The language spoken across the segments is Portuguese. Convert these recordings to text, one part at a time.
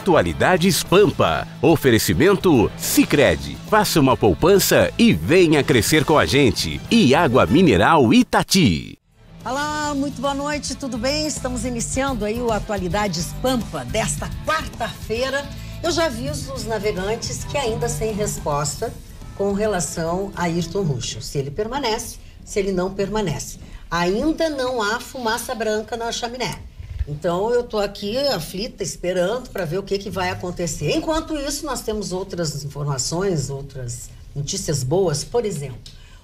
Atualidades Pampa. Oferecimento Sicredi. Faça uma poupança e venha crescer com a gente. E Água Mineral Itati. Olá, muito boa noite, tudo bem? Estamos iniciando aí o Atualidades Pampa desta quarta-feira. Eu já aviso os navegantes que ainda sem resposta com relação a Ayrton Ruschel. Se ele permanece, se ele não permanece. Ainda não há fumaça branca na chaminé. Então, eu estou aqui aflita, esperando para ver o que vai acontecer. Enquanto isso, nós temos outras informações, outras notícias boas. Por exemplo,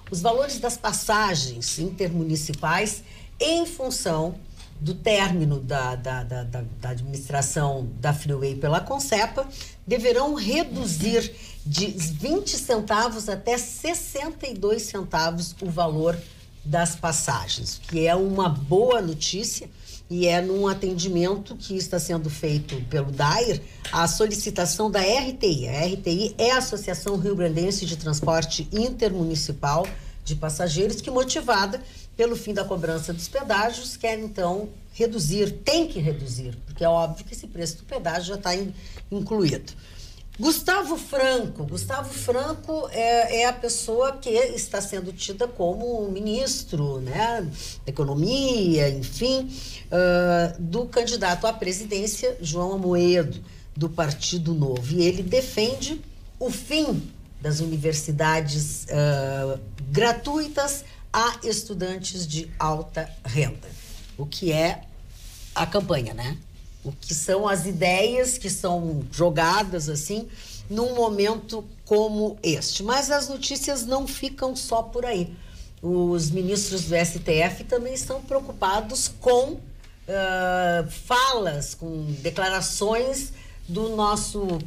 os valores das passagens intermunicipais em função do término da administração da Freeway pela Concepa deverão reduzir de 20 centavos até 62 centavos o valor das passagens, que é uma boa notícia. E é num atendimento que está sendo feito pelo DAIR, a solicitação da RTI. A RTI é a Associação Rio-Grandense de Transporte Intermunicipal de Passageiros, que, motivada pelo fim da cobrança dos pedágios, quer então reduzir, tem que reduzir, porque é óbvio que esse preço do pedágio já está incluído. Gustavo Franco é a pessoa que está sendo tida como ministro, né, da Economia, enfim, do candidato à presidência, João Amoedo, do Partido Novo. E ele defende o fim das universidades gratuitas a estudantes de alta renda, o que é a campanha, né? O que são as ideias que são jogadas assim num momento como este. Mas as notícias não ficam só por aí. Os ministros do STF também estão preocupados com falas, com declarações do nosso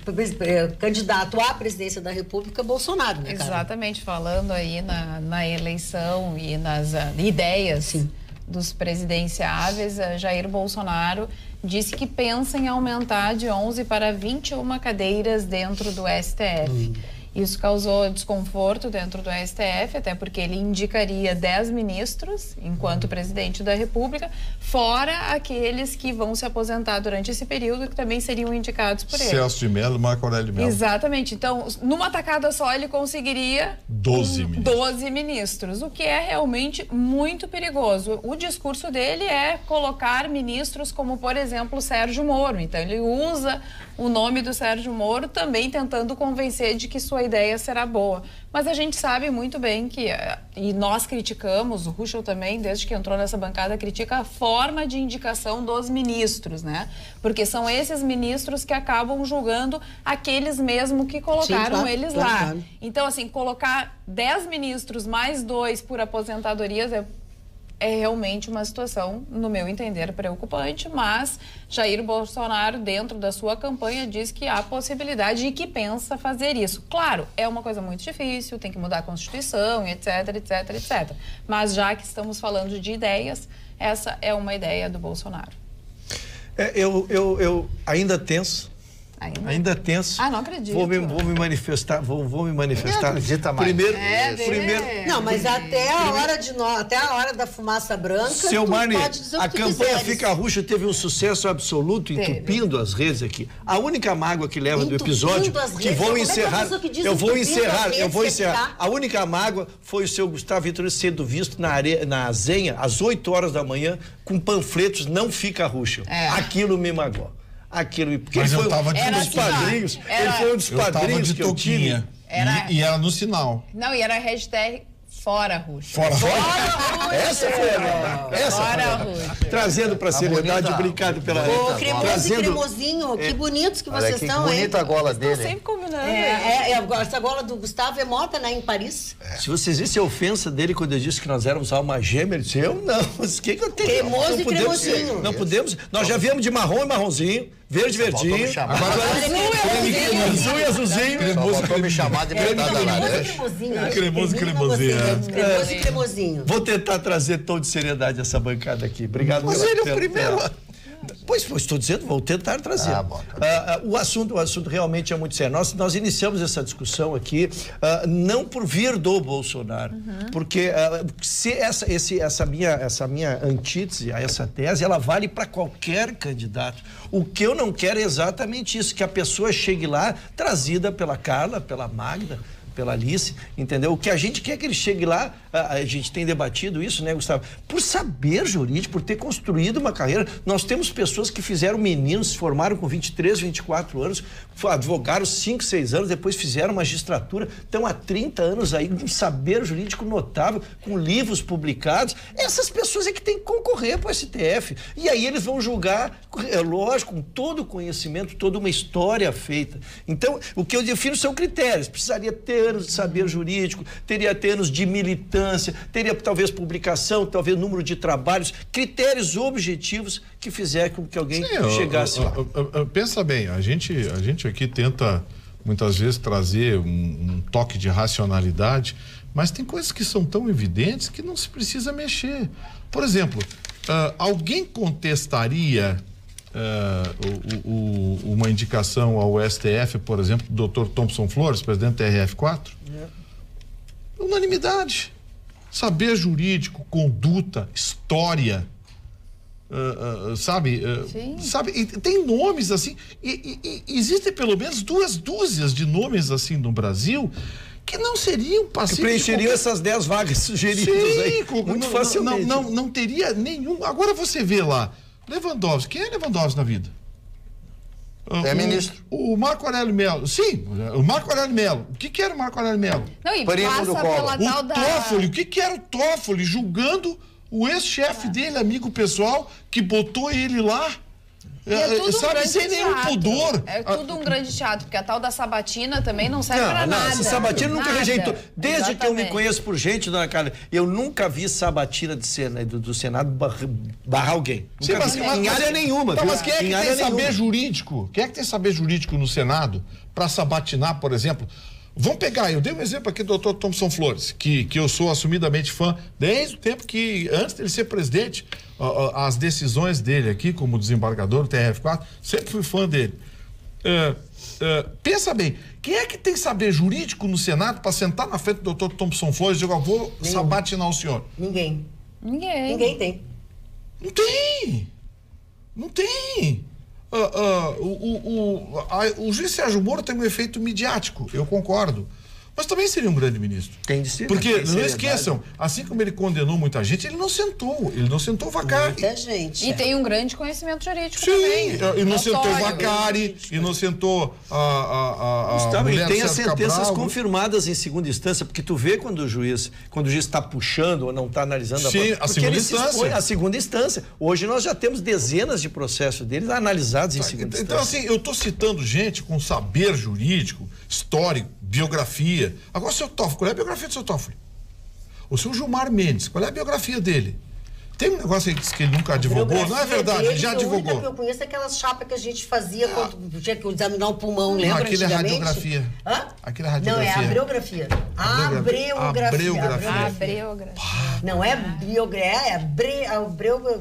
candidato à presidência da República, Bolsonaro, né, cara? Exatamente, falando aí na eleição e nas ideias. Sim. Dos presidenciáveis, Jair Bolsonaro disse que pensa em aumentar de 11 para 21 cadeiras dentro do STF. Isso causou desconforto dentro do STF, até porque ele indicaria 10 ministros enquanto presidente da República, fora aqueles que vão se aposentar durante esse período, que também seriam indicados por ele. Celso de Mello, Marco Aurélio de Mello. Exatamente. Então, numa tacada só, ele conseguiria 12 ministros, o que é realmente muito perigoso. O discurso dele é colocar ministros como, por exemplo, Sérgio Moro. Então, ele usa o nome do Sérgio Moro também tentando convencer de que sua ideia será boa. Mas a gente sabe muito bem que, e nós criticamos, o Ruschel também, desde que entrou nessa bancada, critica a forma de indicação dos ministros, né? Porque são esses ministros que acabam julgando aqueles mesmo que colocaram. Sim, claro, eles lá. Claro. Então, assim, colocar 10 ministros mais 2 por aposentadorias é realmente uma situação, no meu entender, preocupante, mas Jair Bolsonaro, dentro da sua campanha, diz que há possibilidade e que pensa fazer isso. Claro, é uma coisa muito difícil, tem que mudar a Constituição, etc, etc, etc. Mas já que estamos falando de ideias, essa é uma ideia do Bolsonaro. Eu ainda tenso. Ainda tenso. Ah, não acredito. Vou me manifestar. Vou me manifestar. Não acredita mais. Primeiro. Não, mas até a hora da fumaça branca. Seu Marne, a campanha Fica Ruschel teve um sucesso absoluto, entupindo as redes aqui. A única mágoa que leva do episódio, que vou encerrar. Eu vou encerrar. A única mágoa foi o seu Gustavo Vitorino sendo visto na Zenha, às 8 horas da manhã, com panfletos Não Fica Ruschel. Aquilo me magoou. Porque mas ele eu tava de um dos padrinhos. Ele foi um dos padrinhos que eu tive. E era no sinal. Não, e era a hashtag Fora Ruschel. Fora Ruschel. Essa foi trazendo para a seriedade, obrigado pela... Ô, Cremoso e Cremosinho, que bonitos que vocês estão, hein? Bonita a gola dele. Estão sempre combinando. Essa gola do Gustavo é moda, né, em Paris. Se vocês vissem a ofensa dele quando eu disse que nós éramos alma gêmea, ele disse, eu não, mas o que eu tenho? Cremoso e Cremosinho. Não podemos, nós já viemos de marrom e marronzinho, verde, verdinho, azul e azulzinho. Cremoso me chamar de metade laranja. Cremoso e cremosinho. Cremoso e Cremosinho. Vou tentar trazer tom de seriedade essa bancada aqui. Obrigado. Mas ele é o primeiro. Pois estou dizendo, vou tentar trazer. O assunto realmente é muito sério. Nós iniciamos essa discussão aqui não por vir do Bolsonaro, porque se essa minha antítese a essa tese, ela vale para qualquer candidato. O que eu não quero é exatamente isso, que a pessoa chegue lá trazida pela Carla, pela Magda, pela Alice, entendeu? O que a gente quer que ele chegue lá, a gente tem debatido isso, né, Gustavo? Por saber jurídico, por ter construído uma carreira. Nós temos pessoas que fizeram meninos, se formaram com 23, 24 anos, advogaram 5, 6 anos, depois fizeram magistratura, estão há 30 anos aí, com um saber jurídico notável, com livros publicados. Essas pessoas é que têm que concorrer para o STF. E aí eles vão julgar, é lógico, com todo o conhecimento, toda uma história feita. Então, o que eu defino são critérios. Precisaria ter anos de saber jurídico, teria ter anos de militância, teria talvez publicação, talvez número de trabalhos, critérios objetivos que fizer com que alguém chegasse lá. Pensa bem, a gente aqui tenta muitas vezes trazer um toque de racionalidade, mas tem coisas que são tão evidentes que não se precisa mexer. Por exemplo, alguém contestaria uma indicação ao STF, por exemplo, do Dr. Thompson Flores, presidente da TRF4? Unanimidade. Saber jurídico, conduta, história, sabe? E tem nomes assim, e existem pelo menos 2 dúzias de nomes assim no Brasil que não seriam passíveis. Que preencheriam essas 10 vagas sugeridas aí, muito facilmente. Não teria nenhum. Agora você vê lá, Lewandowski. Quem é Lewandowski na vida? É ministro. O Marco Aurélio Mello. Sim, o Marco Aurélio Mello. O que era o Marco Aurélio Mello? Não, e passa pela tal da... Toffoli. O que era o Toffoli julgando o ex-chefe dele, amigo pessoal, que botou ele lá? Sabe, sem nenhum pudor. É tudo um grande teatro, porque a tal da sabatina também não serve pra nada. Essa sabatina nunca rejeitou. Desde que eu me conheço por gente, dona Carla, eu nunca vi sabatina do Senado barrar alguém. Sim, mas em área nenhuma. Mas quem é que tem saber jurídico? Quem é que tem saber jurídico no Senado para sabatinar, por exemplo? Vamos pegar, eu dei um exemplo aqui do Dr. Thompson Flores, que eu sou assumidamente fã, desde o tempo que, antes dele ser presidente, as decisões dele aqui, como desembargador do TRF4, sempre fui fã dele. Pensa bem, quem é que tem saber jurídico no Senado para sentar na frente do Dr. Thompson Flores e dizer, vou sabatinar o senhor? Ninguém. Ninguém tem. Não tem. O juiz Sérgio Moro tem um efeito midiático, eu concordo. Mas também seria um grande ministro. Tem de ser. Porque, não esqueçam, assim como ele condenou muita gente, ele não sentou Vacari. Muita gente. E tem um grande conhecimento jurídico também. Sim, inocentou Vacari, inocentou a mulher. Ele tem as sentenças confirmadas em segunda instância, porque tu vê quando o juiz está puxando ou não está analisando a segunda instância. A segunda instância. Hoje nós já temos dezenas de processos deles analisados em segunda instância. Então, assim, eu estou citando gente com saber jurídico, histórico, biografia. Agora, o seu Toffoli, qual é a biografia do seu Toffoli? O seu Gilmar Mendes, qual é a biografia dele? Tem um negócio aí que ele nunca advogou, não é verdade? Ele já advogou. A única que eu conheço é aquelas chapas que a gente fazia quando tinha que examinar o pulmão, lembra? Aquilo é radiografia. Hã? Aquilo é radiografia. Não, é abreografia. Abreografia. Não é biografia, é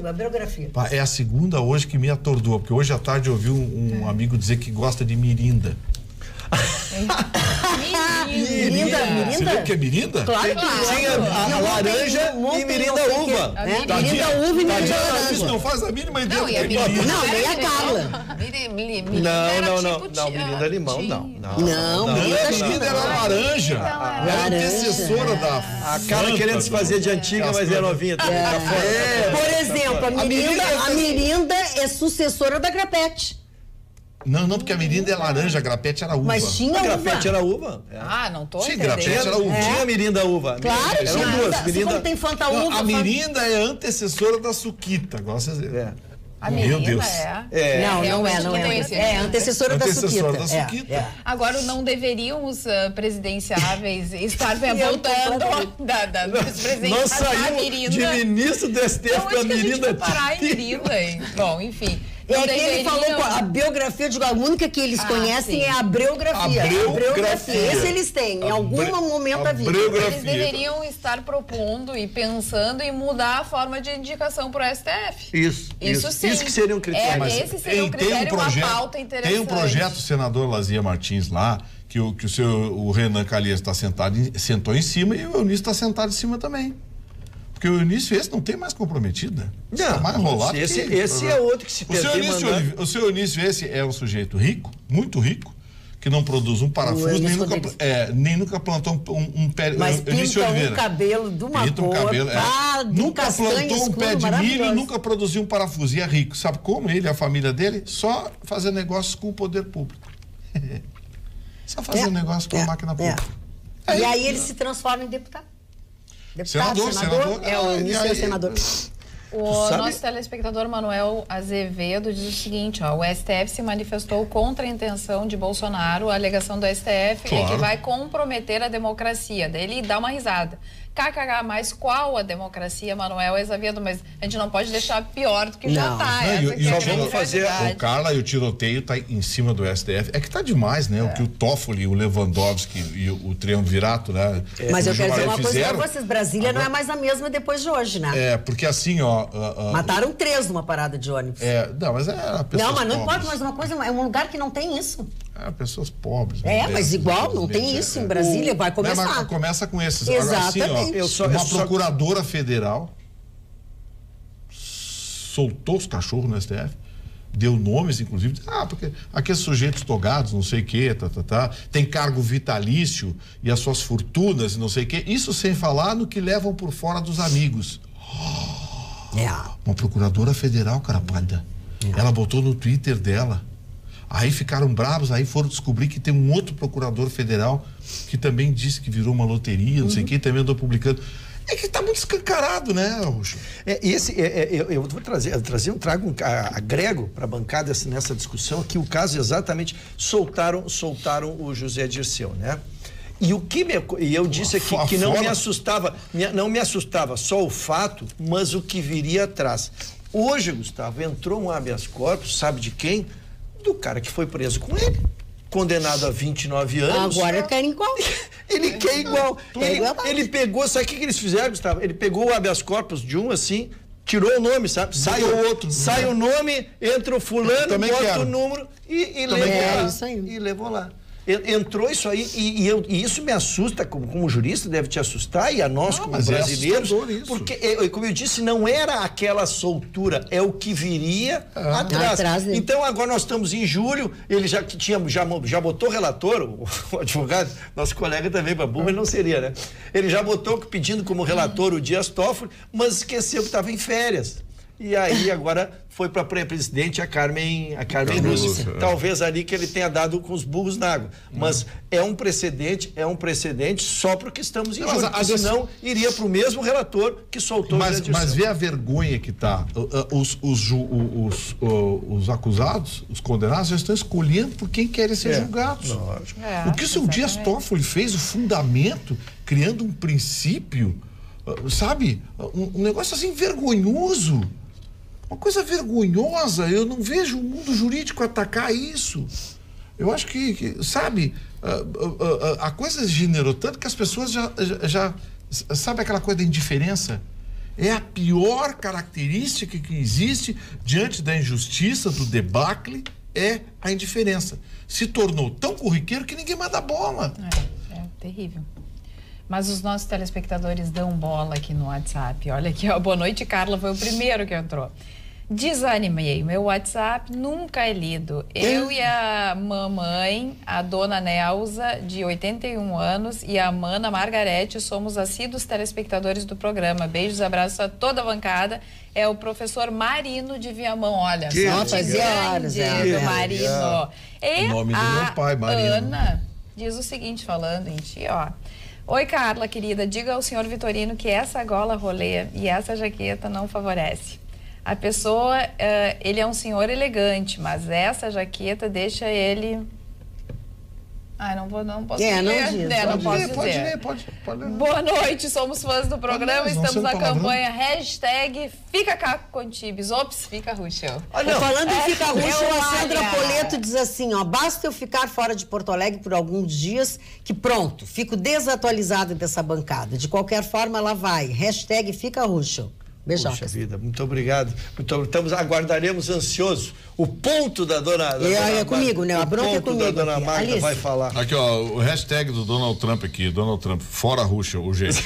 abreografia. É a segunda hoje que me atordoou, porque hoje à tarde eu ouvi um amigo dizer que gosta de mirinda. Mirinda? Você viu o que é mirinda? Claro que tinha a laranja e mirinda uva. Mirinda uva e mirinda laranja. Não faz a mínima ideia do que é mirinda. Não, nem a Carla. Não, mirinda limão, não. Mirinda era laranja. Era antecessora da a Carla querendo se fazer de antiga, mas é novinha. Por exemplo, a mirinda é sucessora da grapete. Não, porque a mirinda é laranja, a grapete era uva. Mas tinha uva. A grapete era uva. Não tô entendendo. Sim, grapete era uva. Tinha mirinda uva. Claro, eram duas. Mirinda... tem Fanta uva. A mirinda é antecessora da suquita. A Meu Deus. Não é. É antecessora da suquita. Agora, não deveriam os presidenciáveis estar voltando dos presidentes. Nós saímos de ministro do STF para a mirinda. Parar em mirinda. Bom, enfim. É que ele falou a biografia, a única que eles conhecem é a biografia. Esse eles têm, em algum momento da vida. Eles deveriam estar propondo e pensando em mudar a forma de indicação para o STF. Isso sim. Isso que seria um critério. Esse seria um critério, uma pauta interessante. Tem um projeto, senador Lazia Martins lá, que o Renan Calheiros sentou em cima e o Eunício está sentado em cima também. Porque o Eunício não tem mais comprometido, né? Não, tá mais enrolado. Esse é outro que se perdeu. O seu Eunício, esse é um sujeito rico, muito rico, que não produz um parafuso, nem nunca plantou um pé. Mas pinta um cabelo de uma cor, nunca plantou um pé de milho, nunca produziu um parafuso. E é rico. Sabe como ele e a família dele? Só fazer negócios com o poder público. Só fazer negócio com a máquina pública. E aí ele se transforma em deputado. Senador. O Eunício é senador. O nosso telespectador Manuel Azevedo diz o seguinte, o STF se manifestou contra a intenção de Bolsonaro, a alegação do STF é que vai comprometer a democracia. Daí ele dá uma risada. KKK, mas qual a democracia, Manuel Azevedo? Mas a gente não pode deixar pior do que já está. Só vamos fazer. O Carla e o tiroteio tá em cima do STF. É que tá demais, né? O que o Toffoli, o Lewandowski e o triunvirato, né? Mas eu quero dizer uma coisa pra vocês, Brasília não é mais a mesma depois de hoje, né? Porque assim, mataram 3 numa parada de ônibus. Não, mas não, mas não importa, mas uma coisa, é um lugar que não tem isso. Pessoas pobres. Mas igual, não tem isso em Brasília, vai começar. Mas começa com esses. Exatamente. Uma procuradora federal soltou os cachorros no STF, deu nomes, inclusive, porque aqueles sujeitos togados, não sei o quê, tem cargo vitalício e as suas fortunas, não sei o quê. Isso sem falar no que levam por fora dos amigos. Uma procuradora federal, carapalha. Ela botou no Twitter dela. Aí ficaram bravos, aí foram descobrir que tem um outro procurador federal que também disse que virou uma loteria, não sei o que, também andou publicando. É que tá muito escancarado, né, Ruxo? Eu vou agrego para a bancada nessa discussão aqui o caso exatamente, soltaram o José Dirceu, né? E eu disse aqui que não me assustava só o fato, mas o que viria atrás. Hoje, Gustavo, entrou um habeas corpus, sabe de quem? Do cara que foi preso com ele, condenado a 29 anos. Agora querem igual. Ele quer igual. Ele pegou, sabe o que eles fizeram, Gustavo? Ele pegou o habeas corpus de um assim, tirou o nome, sabe? Sai o outro. Sai o nome, entra o fulano, bota o número e levou lá. Isso aí. E levou lá. Entrou isso aí e isso me assusta, como jurista deve te assustar, e a nós como brasileiros, porque, como eu disse, não era aquela soltura, é o que viria atrás. Então agora nós estamos em julho, ele já botou relator, o advogado, nosso colega também, Babu, mas não seria, né? Ele já botou pedindo como relator o Dias Toffoli, mas esqueceu que estava em férias. E aí agora foi para a presidente a Carmen Lúcia. Talvez ali que ele tenha dado com os burros na água. Mas é um precedente só porque estamos em julho. Porque senão iria para o mesmo relator que soltou o Mas vê a vergonha que tá. Os acusados, os condenados, já estão escolhendo por quem querem ser julgados. O que o seu Dias Toffoli fez, o fundamento, criando um princípio, sabe? Um negócio assim vergonhoso. Uma coisa vergonhosa. Eu não vejo o mundo jurídico atacar isso. Eu acho que sabe, a coisa generou tanto que as pessoas já sabe aquela coisa da indiferença? É a pior característica que existe diante da injustiça, do debacle, é a indiferença. Se tornou tão corriqueiro que ninguém mais dá bola. É terrível. Mas os nossos telespectadores dão bola aqui no WhatsApp. Olha aqui, boa noite, Carla, foi o primeiro que entrou. Desanimei, meu WhatsApp nunca é lido. Eu e a mamãe, a dona Nelza, de 81 anos, e a mana Margarete somos assíduos telespectadores do programa. Beijos, abraços a toda a bancada. É o professor Marino de Viamão. Olha, só grande do Marino. O nome do meu pai, Marino. Ana diz o seguinte, falando em ti, Oi, Carla, querida, diga ao senhor Vitorino que essa gola rolê e essa jaqueta não favorece. A pessoa, ele é um senhor elegante, mas essa jaqueta deixa ele... Não posso ler. Não posso dizer. Pode ler. Boa noite, somos fãs do programa. Estamos na campanha hashtag Fica Caco com Tibes. Ops, fica Ruschel. Falando em Fica Ruschel, a Sandra Poleto diz assim, basta eu ficar fora de Porto Alegre por alguns dias que pronto, fico desatualizada dessa bancada. De qualquer forma, ela vai. Hashtag Fica Ruschel. Beijocas. Puxa vida, muito obrigado. Aguardaremos ansioso o ponto da dona É comigo, né? A bronca é comigo. A dona Magda vai falar. Aqui, o hashtag do Donald Trump aqui, Donald Trump, fora Ruschel, urgente.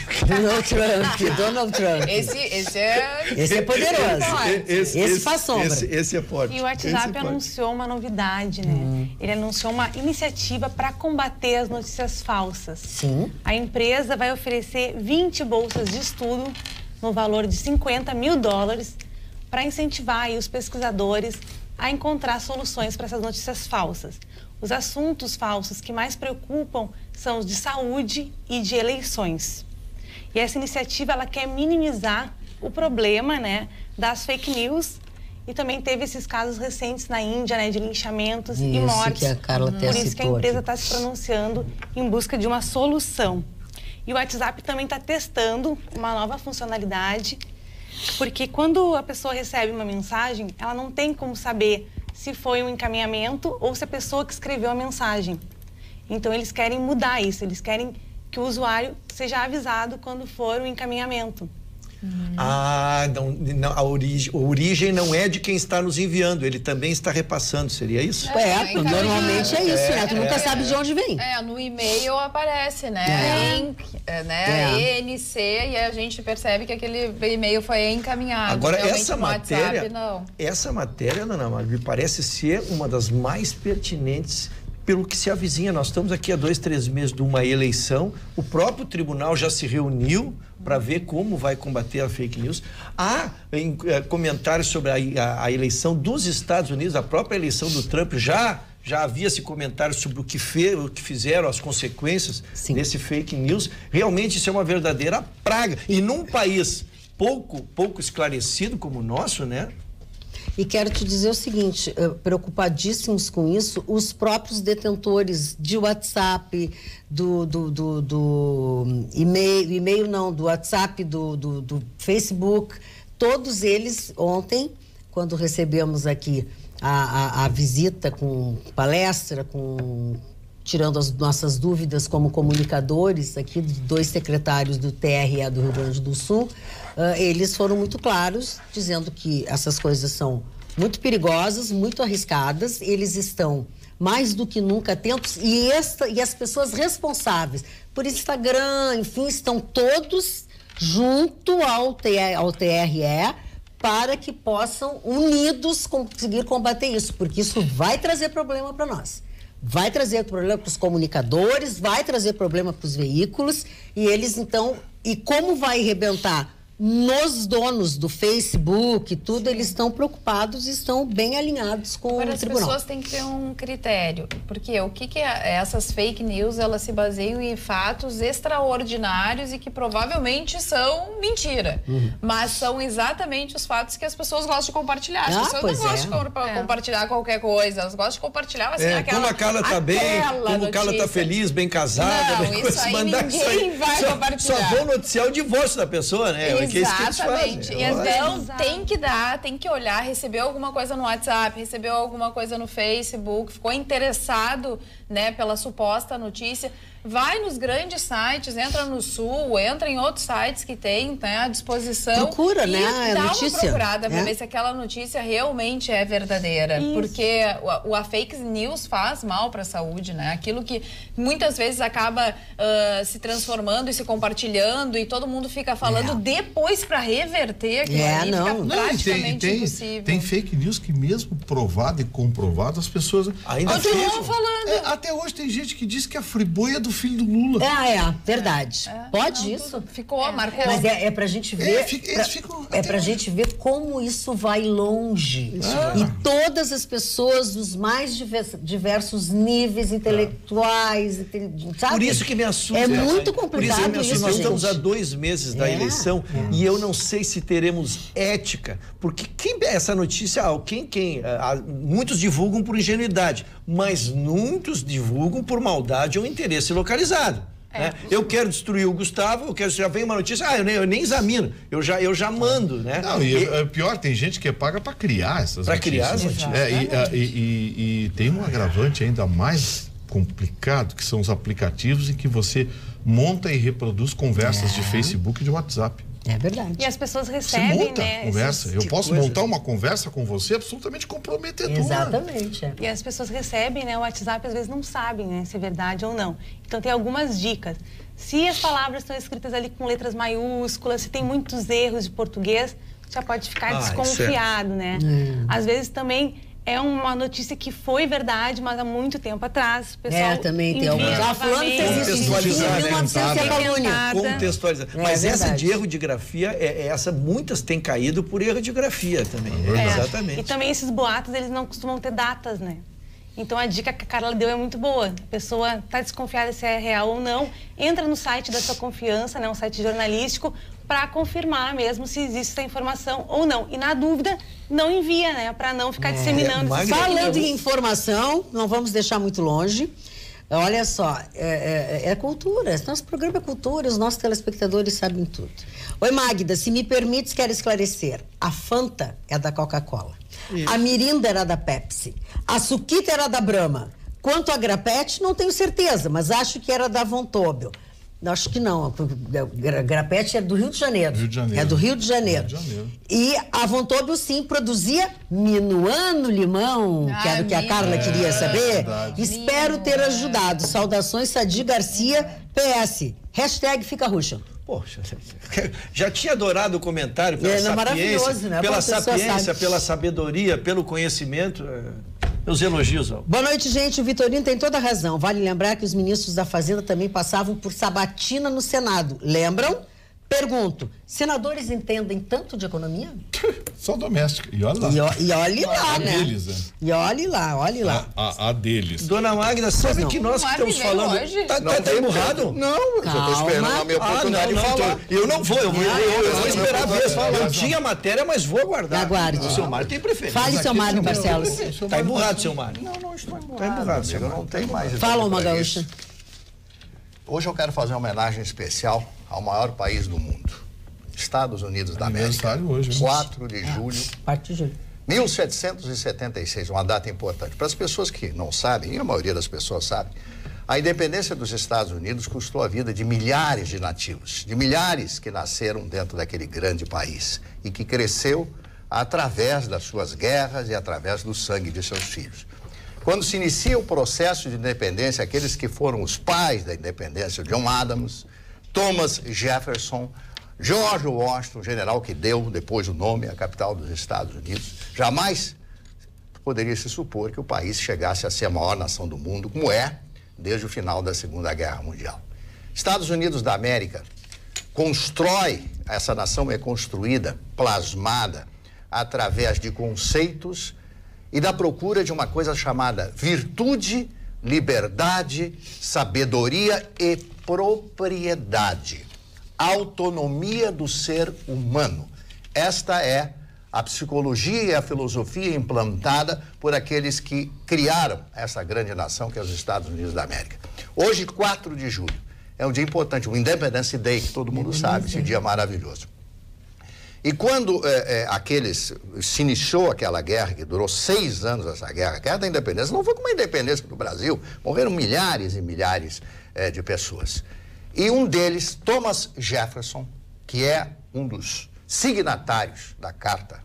Donald Trump. Esse é poderoso. Esse faz sombra. Esse é forte. E o WhatsApp anunciou uma novidade, né? Ele anunciou uma iniciativa para combater as notícias falsas. Sim. A empresa vai oferecer 20 bolsas de estudo no valor de $50 mil para incentivar aí os pesquisadores a encontrar soluções para essas notícias falsas. Os assuntos falsos que mais preocupam são os de saúde e de eleições. E essa iniciativa, ela quer minimizar o problema, né, das fake news, e também teve esses casos recentes na Índia, né, de linchamentos e mortes. Que a Carla até Por isso que a empresa está se pronunciando em busca de uma solução. E o WhatsApp também está testando uma nova funcionalidade, porque quando a pessoa recebe uma mensagem, ela não tem como saber se foi um encaminhamento ou se a pessoa que escreveu a mensagem. Então, eles querem mudar isso, eles querem que o usuário seja avisado quando for um encaminhamento. Não, a origem não é de quem está nos enviando, ele também está repassando, seria isso? Normalmente é isso, né? Tu nunca sabe de onde vem. No e-mail aparece, né? ENC, e a gente percebe que aquele e-mail foi encaminhado. Agora, realmente essa matéria, Dona Magda, me parece ser uma das mais pertinentes pelo que se avizinha. Nós estamos aqui há 2, 3 meses de uma eleição, o próprio tribunal já se reuniu para ver como vai combater a fake news. Há comentários sobre a eleição dos Estados Unidos, a própria eleição do Trump, já havia esse comentário sobre o que fizeram, as consequências desse fake news. Realmente isso é uma verdadeira praga. E num país pouco esclarecido como o nosso, né? E quero te dizer o seguinte, preocupadíssimos com isso, os próprios detentores de WhatsApp, do e-mail, do WhatsApp, do Facebook, todos eles ontem, quando recebemos aqui a visita com palestra, tirando as nossas dúvidas como comunicadores aqui, 2 secretários do TRE do Rio Grande do Sul, eles foram muito claros, dizendo que essas coisas são muito perigosas, muito arriscadas, eles estão mais do que nunca atentos e as pessoas responsáveis por Instagram, enfim, estão todos junto ao TRE para que possam, unidos, conseguir combater isso, porque isso vai trazer problema para nós. Vai trazer problema para os comunicadores, vai trazer problema para os veículos, e eles então, e como vai arrebentar nos donos do Facebook, tudo, eles estão preocupados e estão bem alinhados com o tribunal. As pessoas têm que ter um critério, porque o que essas fake news, elas se baseiam em fatos extraordinários e que provavelmente são mentira, mas são exatamente os fatos que as pessoas gostam de compartilhar. As pessoas não gostam de compartilhar qualquer coisa, elas gostam de compartilhar assim, como a Carla está bem, como a Carla está feliz, bem casada. Não, isso aí ninguém vai compartilhar. Só vou noticiar o divórcio da pessoa, né? Exatamente. Então, tem que olhar, recebeu alguma coisa no WhatsApp, recebeu alguma coisa no Facebook, ficou interessado, né, pela suposta notícia, vai nos grandes sites, entra no Sul, entra em outros sites que tem, né, à disposição. Procura, né, a dá notícia. Uma procurada pra ver se aquela notícia realmente é verdadeira. Isso. Porque a fake news faz mal para a saúde, né? Aquilo que muitas vezes acaba se transformando e se compartilhando e todo mundo fica falando depois para reverter aquilo ali, fica praticamente impossível. Tem fake news que mesmo provado e comprovado, as pessoas ainda continuam falando. Até hoje tem gente que diz que a Friboi é do filho do Lula. Verdade. Pode isso? Ficou, marcou. Mas é pra gente ver. Pra gente ver como isso vai longe. E todas as pessoas dos mais diversos níveis intelectuais, sabe? Por isso que me assusta. É muito complicado isso. Nós estamos há 2 meses da eleição e eu não sei se teremos ética, porque quem essa notícia, muitos divulgam por ingenuidade, mas muitos divulgam por maldade ou interesse localizado. Né? Eu quero destruir o Gustavo, já vem uma notícia, eu nem examino, eu já mando, né? Não, pior, tem gente que paga para criar essas notícias. Para criar as notícias. E tem um agravante ainda mais complicado, que são os aplicativos em que você monta e reproduz conversas de Facebook e de WhatsApp. É verdade. E as pessoas recebem, você monta conversa. Eu posso montar uma conversa com você absolutamente comprometedora. Exatamente. E as pessoas recebem, né? O WhatsApp às vezes não sabem, né? Se é verdade ou não. Então tem algumas dicas. Se as palavras estão escritas ali com letras maiúsculas, se tem muitos erros de português, já pode ficar desconfiado, né? Às vezes também é uma notícia que foi verdade, mas há muito tempo atrás. O pessoal também tem alguns. Já fulano fez isso em 1900 é calúnia. Contextualizar. Mas essa de erro de grafia, muitas têm caído por erro de grafia também. Exatamente. E também esses boatos, eles não costumam ter datas, né? Então a dica que a Carla deu é muito boa. A pessoa está desconfiada se é real ou não, entra no site da sua confiança, né, um site jornalístico, para confirmar mesmo se existe essa informação ou não. E na dúvida, não envia, né, para não ficar disseminando. Falando em informação, não vamos deixar muito longe. Olha só, é cultura. Nosso programa é cultura, os nossos telespectadores sabem tudo. Oi, Magda, se me permites, quero esclarecer. A Fanta é da Coca-Cola. Isso. A Mirinda era da Pepsi. A Suquita era da Brahma. Quanto a Grapete, não tenho certeza, mas acho que era da Von Tobel. Acho que não. Grapete é do Rio de Janeiro. É do Rio de Janeiro. E a Von Tobel, sim, produzia Minuano Limão, que era o que a Carla queria saber. Espero ter ajudado. Saudações, Sadi Garcia, PS. # Fica Ruxa. Poxa, já tinha adorado o comentário pela sapiência, né? Pela sapiência, pela sabedoria, pelo conhecimento. Meus elogios. Boa noite, gente. O Vitorino tem toda a razão. Vale lembrar que os ministros da Fazenda também passavam por sabatina no Senado. Lembram? Pergunto, senadores entendem tanto de economia? Só doméstica. E olha lá. E olhe lá, a né? Deles, né? E olhe lá. A deles. Dona Magda, sabe que nós que estamos falando... Hoje? Tá emburrado? Não, eu só tô esperando a minha oportunidade de falar. Eu não vou, eu vou esperar a vez. Eu tinha matéria, mas vou aguardar. Aguarde. O seu Mário tem preferência. Fale, seu Mário Barcelos. Tá emburrado, seu Mário. Não estou emburrado. Tá emburrado, seu Mário. Não tem mais. Fala, uma gaúcha. Hoje eu quero fazer uma homenagem especial ao maior país do mundo. Estados Unidos da América. Hoje, 4 de julho. 4 de julho. 1776, uma data importante. Para as pessoas que não sabem, e a maioria das pessoas sabe, a independência dos Estados Unidos custou a vida de milhares de nativos, de milhares que nasceram dentro daquele grande país e que cresceu através das suas guerras e através do sangue de seus filhos. Quando se inicia o processo de independência, aqueles que foram os pais da independência, John Adams, Thomas Jefferson, George Washington, general que deu depois o nome à capital dos Estados Unidos, jamais poderia se supor que o país chegasse a ser a maior nação do mundo, como é desde o final da Segunda Guerra Mundial. Estados Unidos da América essa nação é construída, plasmada, através de conceitos e da procura de uma coisa chamada virtude, liberdade, sabedoria e propriedade. Autonomia do ser humano. Esta é a psicologia e a filosofia implantada por aqueles que criaram essa grande nação que é os Estados Unidos da América. Hoje, 4 de julho, é um dia importante, o Independence Day, que todo mundo sabe, esse dia maravilhoso. E quando se iniciou aquela guerra, que durou 6 anos essa guerra, a guerra da independência, não foi como a independência do Brasil, morreram milhares e milhares de pessoas. E um deles, Thomas Jefferson, que é um dos signatários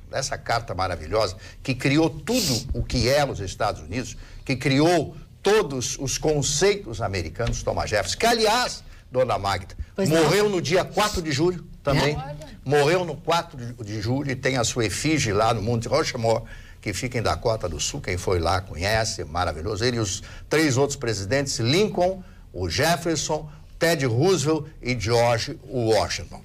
dessa carta maravilhosa, que criou tudo o que é os Estados Unidos, que criou todos os conceitos americanos, Thomas Jefferson, que, aliás, Dona Magda, morreu no dia 4 de julho também, morreu no 4 de julho e tem a sua efígie lá no Monte Rushmore, que fica em Dakota do Sul, quem foi lá conhece, maravilhoso. Ele e os 3 outros presidentes, Lincoln, o Jefferson, Teddy Roosevelt e George Washington.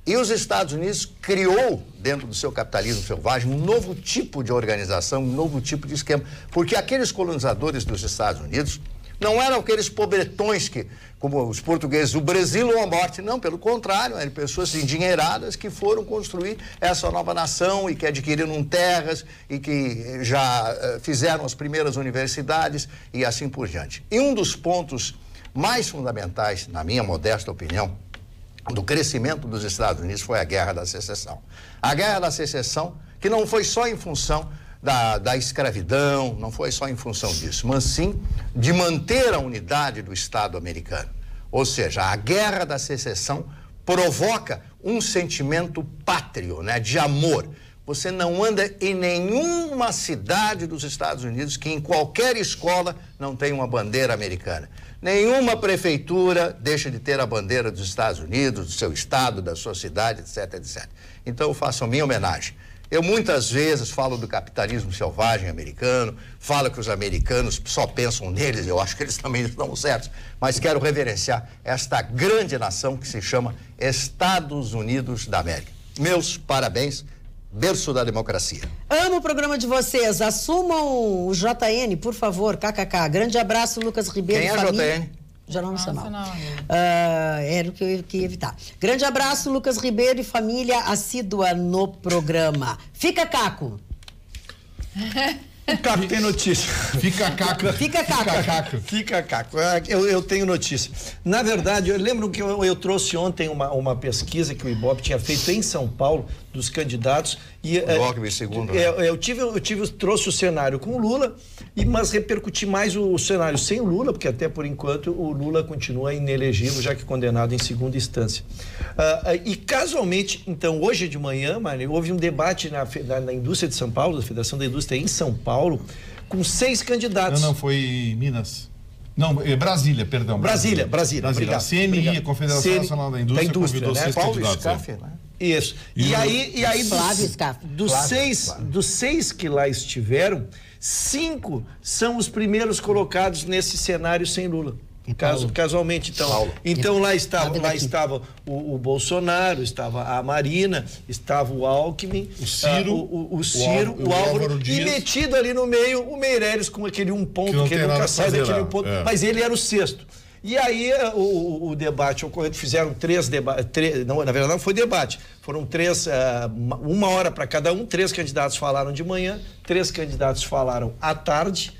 E os Estados Unidos criou, dentro do seu capitalismo selvagem, um novo tipo de organização, um novo tipo de esquema. Porque aqueles colonizadores dos Estados Unidos Não eram aqueles pobretões que, como os portugueses, o Brasil ou a morte. Não, pelo contrário, eram pessoas endinheiradas que foram construir essa nova nação e que adquiriram terras e que já fizeram as primeiras universidades e assim por diante. E um dos pontos mais fundamentais, na minha modesta opinião, do crescimento dos Estados Unidos foi a Guerra da Secessão. A Guerra da Secessão, que não foi só em função da escravidão, não foi só em função disso, mas sim de manter a unidade do Estado americano. Ou seja, a Guerra da Secessão provoca um sentimento pátrio, né, de amor. Você não anda em nenhuma cidade dos Estados Unidos que em qualquer escola não tem uma bandeira americana. Nenhuma prefeitura deixa de ter a bandeira dos Estados Unidos, do seu estado, da sua cidade, etc, etc. Então eu faço a minha homenagem. Eu muitas vezes falo do capitalismo selvagem americano, falo que os americanos só pensam neles, eu acho que eles também estão certos, mas quero reverenciar esta grande nação que se chama Estados Unidos da América. Meus parabéns, berço da democracia. Amo o programa de vocês, assumam o JN, por favor, kkk. Grande abraço, Lucas Ribeiro. Quem é família. JN? Jornal Nacional. Era o que eu ia evitar. Grande abraço, Lucas Ribeiro e família assídua no programa. Fica, Caco. O Caco tem notícia. Fica Caco. Fica, Caco. Fica, Caco. Eu tenho notícia. Na verdade, eu lembro que eu trouxe ontem uma pesquisa que o Ibope tinha feito em São Paulo, dos candidatos. E, trouxe o cenário com o Lula, mas repercuti mais o cenário sem o Lula, porque até por enquanto o Lula continua inelegível, já que condenado em segunda instância. E casualmente, então, hoje de manhã, Mário, houve um debate na indústria de São Paulo, da Federação da Indústria em São Paulo, com 6 candidatos. Não, foi Minas. Não, Brasília, perdão. Brasília. Obrigado. A CNI, a Confederação Nacional da Indústria, convidou 6 candidatos. Scaff, né? Isso. E aí dos seis que lá estiveram, 5 são os primeiros colocados nesse cenário sem Lula. Casualmente, então. Paulo. Então lá estava o Bolsonaro, estava a Marina, estava o Alckmin, o Ciro, o Álvaro Dias, e metido ali no meio o Meirelles com aquele 1 ponto, que ele nunca sai daquele 1 ponto, mas ele era o 6º. E aí o debate ocorreu, fizeram 3 debates, não, na verdade não foi debate, foram 3, 1 hora para cada um, 3 candidatos falaram de manhã, 3 candidatos falaram à tarde,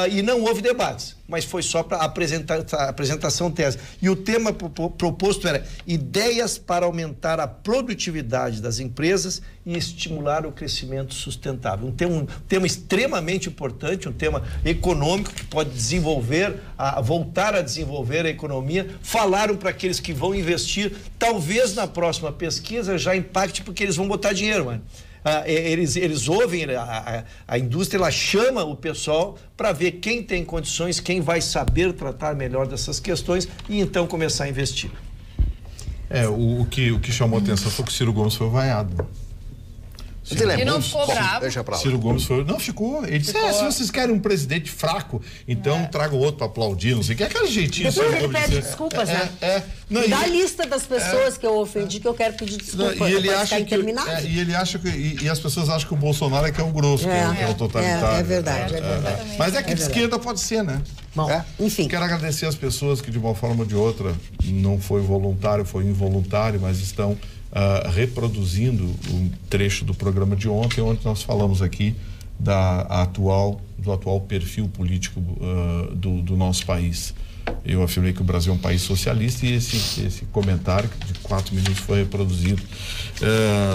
e não houve debates, mas foi só para apresentação tese. E o tema proposto era ideias para aumentar a produtividade das empresas e estimular o crescimento sustentável. Um tema extremamente importante, um tema econômico que pode voltar a desenvolver a economia. Falaram para aqueles que vão investir, talvez na próxima pesquisa já impacte, porque eles vão botar dinheiro, mano. Eles ouvem, a indústria, ela chama o pessoal para ver quem tem condições, quem vai saber tratar melhor dessas questões e então começar a investir. O que chamou a atenção foi que o Ciro Gomes foi vaiado. E não ficou bravo. Deixa pra lá. Ciro Gomes foi. Não, ficou. Ele disse: se vocês querem um presidente fraco, então traga o outro para aplaudir, não sei o que. Aquele jeitinho. Depois ele pede desculpas, né? Dá a lista das pessoas que eu ofendi, que eu quero pedir desculpas. E ele acha que. E ele acha que. E as pessoas acham que o Bolsonaro é que é o grosso, que é o totalitário. É verdade. Mas é que de esquerda pode ser, né? Bom, enfim. Quero agradecer as pessoas que, de uma forma ou de outra, não foi voluntário, foi involuntário, mas estão reproduzindo um trecho do programa de ontem, onde nós falamos aqui do atual perfil político do nosso país. Eu afirmei que o Brasil é um país socialista e esse comentário de 4 minutos foi reproduzido.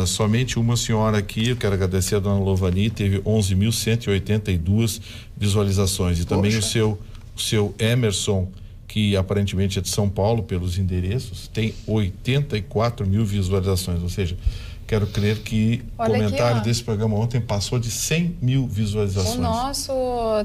Somente uma senhora aqui, eu quero agradecer a dona Lovani, teve 11.182 visualizações. E também o seu Emerson, que aparentemente é de São Paulo, pelos endereços, tem 84 mil visualizações, ou seja, quero crer que o comentário desse programa ontem passou de 100 mil visualizações. O nosso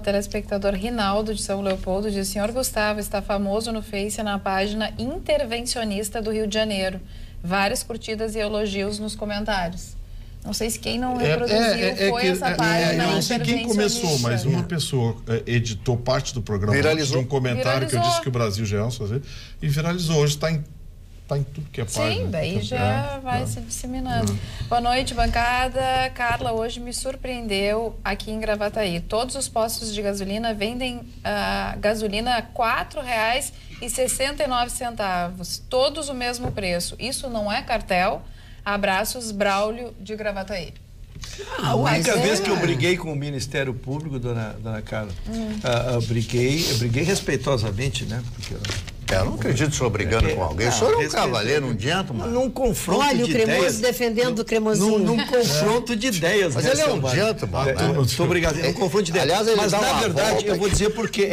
telespectador Rinaldo de São Leopoldo diz: senhor Gustavo está famoso no Face na página Intervencionista do Rio de Janeiro. Várias curtidas e elogios nos comentários. Não sei se quem não reproduziu foi essa página. Eu não sei quem começou, mas uma pessoa editou parte do programa de um comentário que eu disse que o Brasil já é um sozinho e viralizou. Hoje está está em tudo que é página. Sim, daí já vai se disseminando. Boa noite, bancada. Carla, hoje me surpreendeu aqui em Gravataí. Todos os postos de gasolina vendem gasolina a R$ 4,69. Todos o mesmo preço. Isso não é cartel? Abraços, Braulio de Gravataí. A única vez que eu briguei com o Ministério Público, dona Carla, eu briguei respeitosamente, né? Porque eu não acredito que o senhor brigando com alguém. O senhor é um cavaleiro, um gentleman. Num confronto de ideias. Olha, o Cremoso defendendo o Cremosinho. Num confronto de ideias. Mas ele é um gentleman. Muito obrigado. É um confronto de ideias. Aliás, ele mas, na verdade, eu vou dizer porque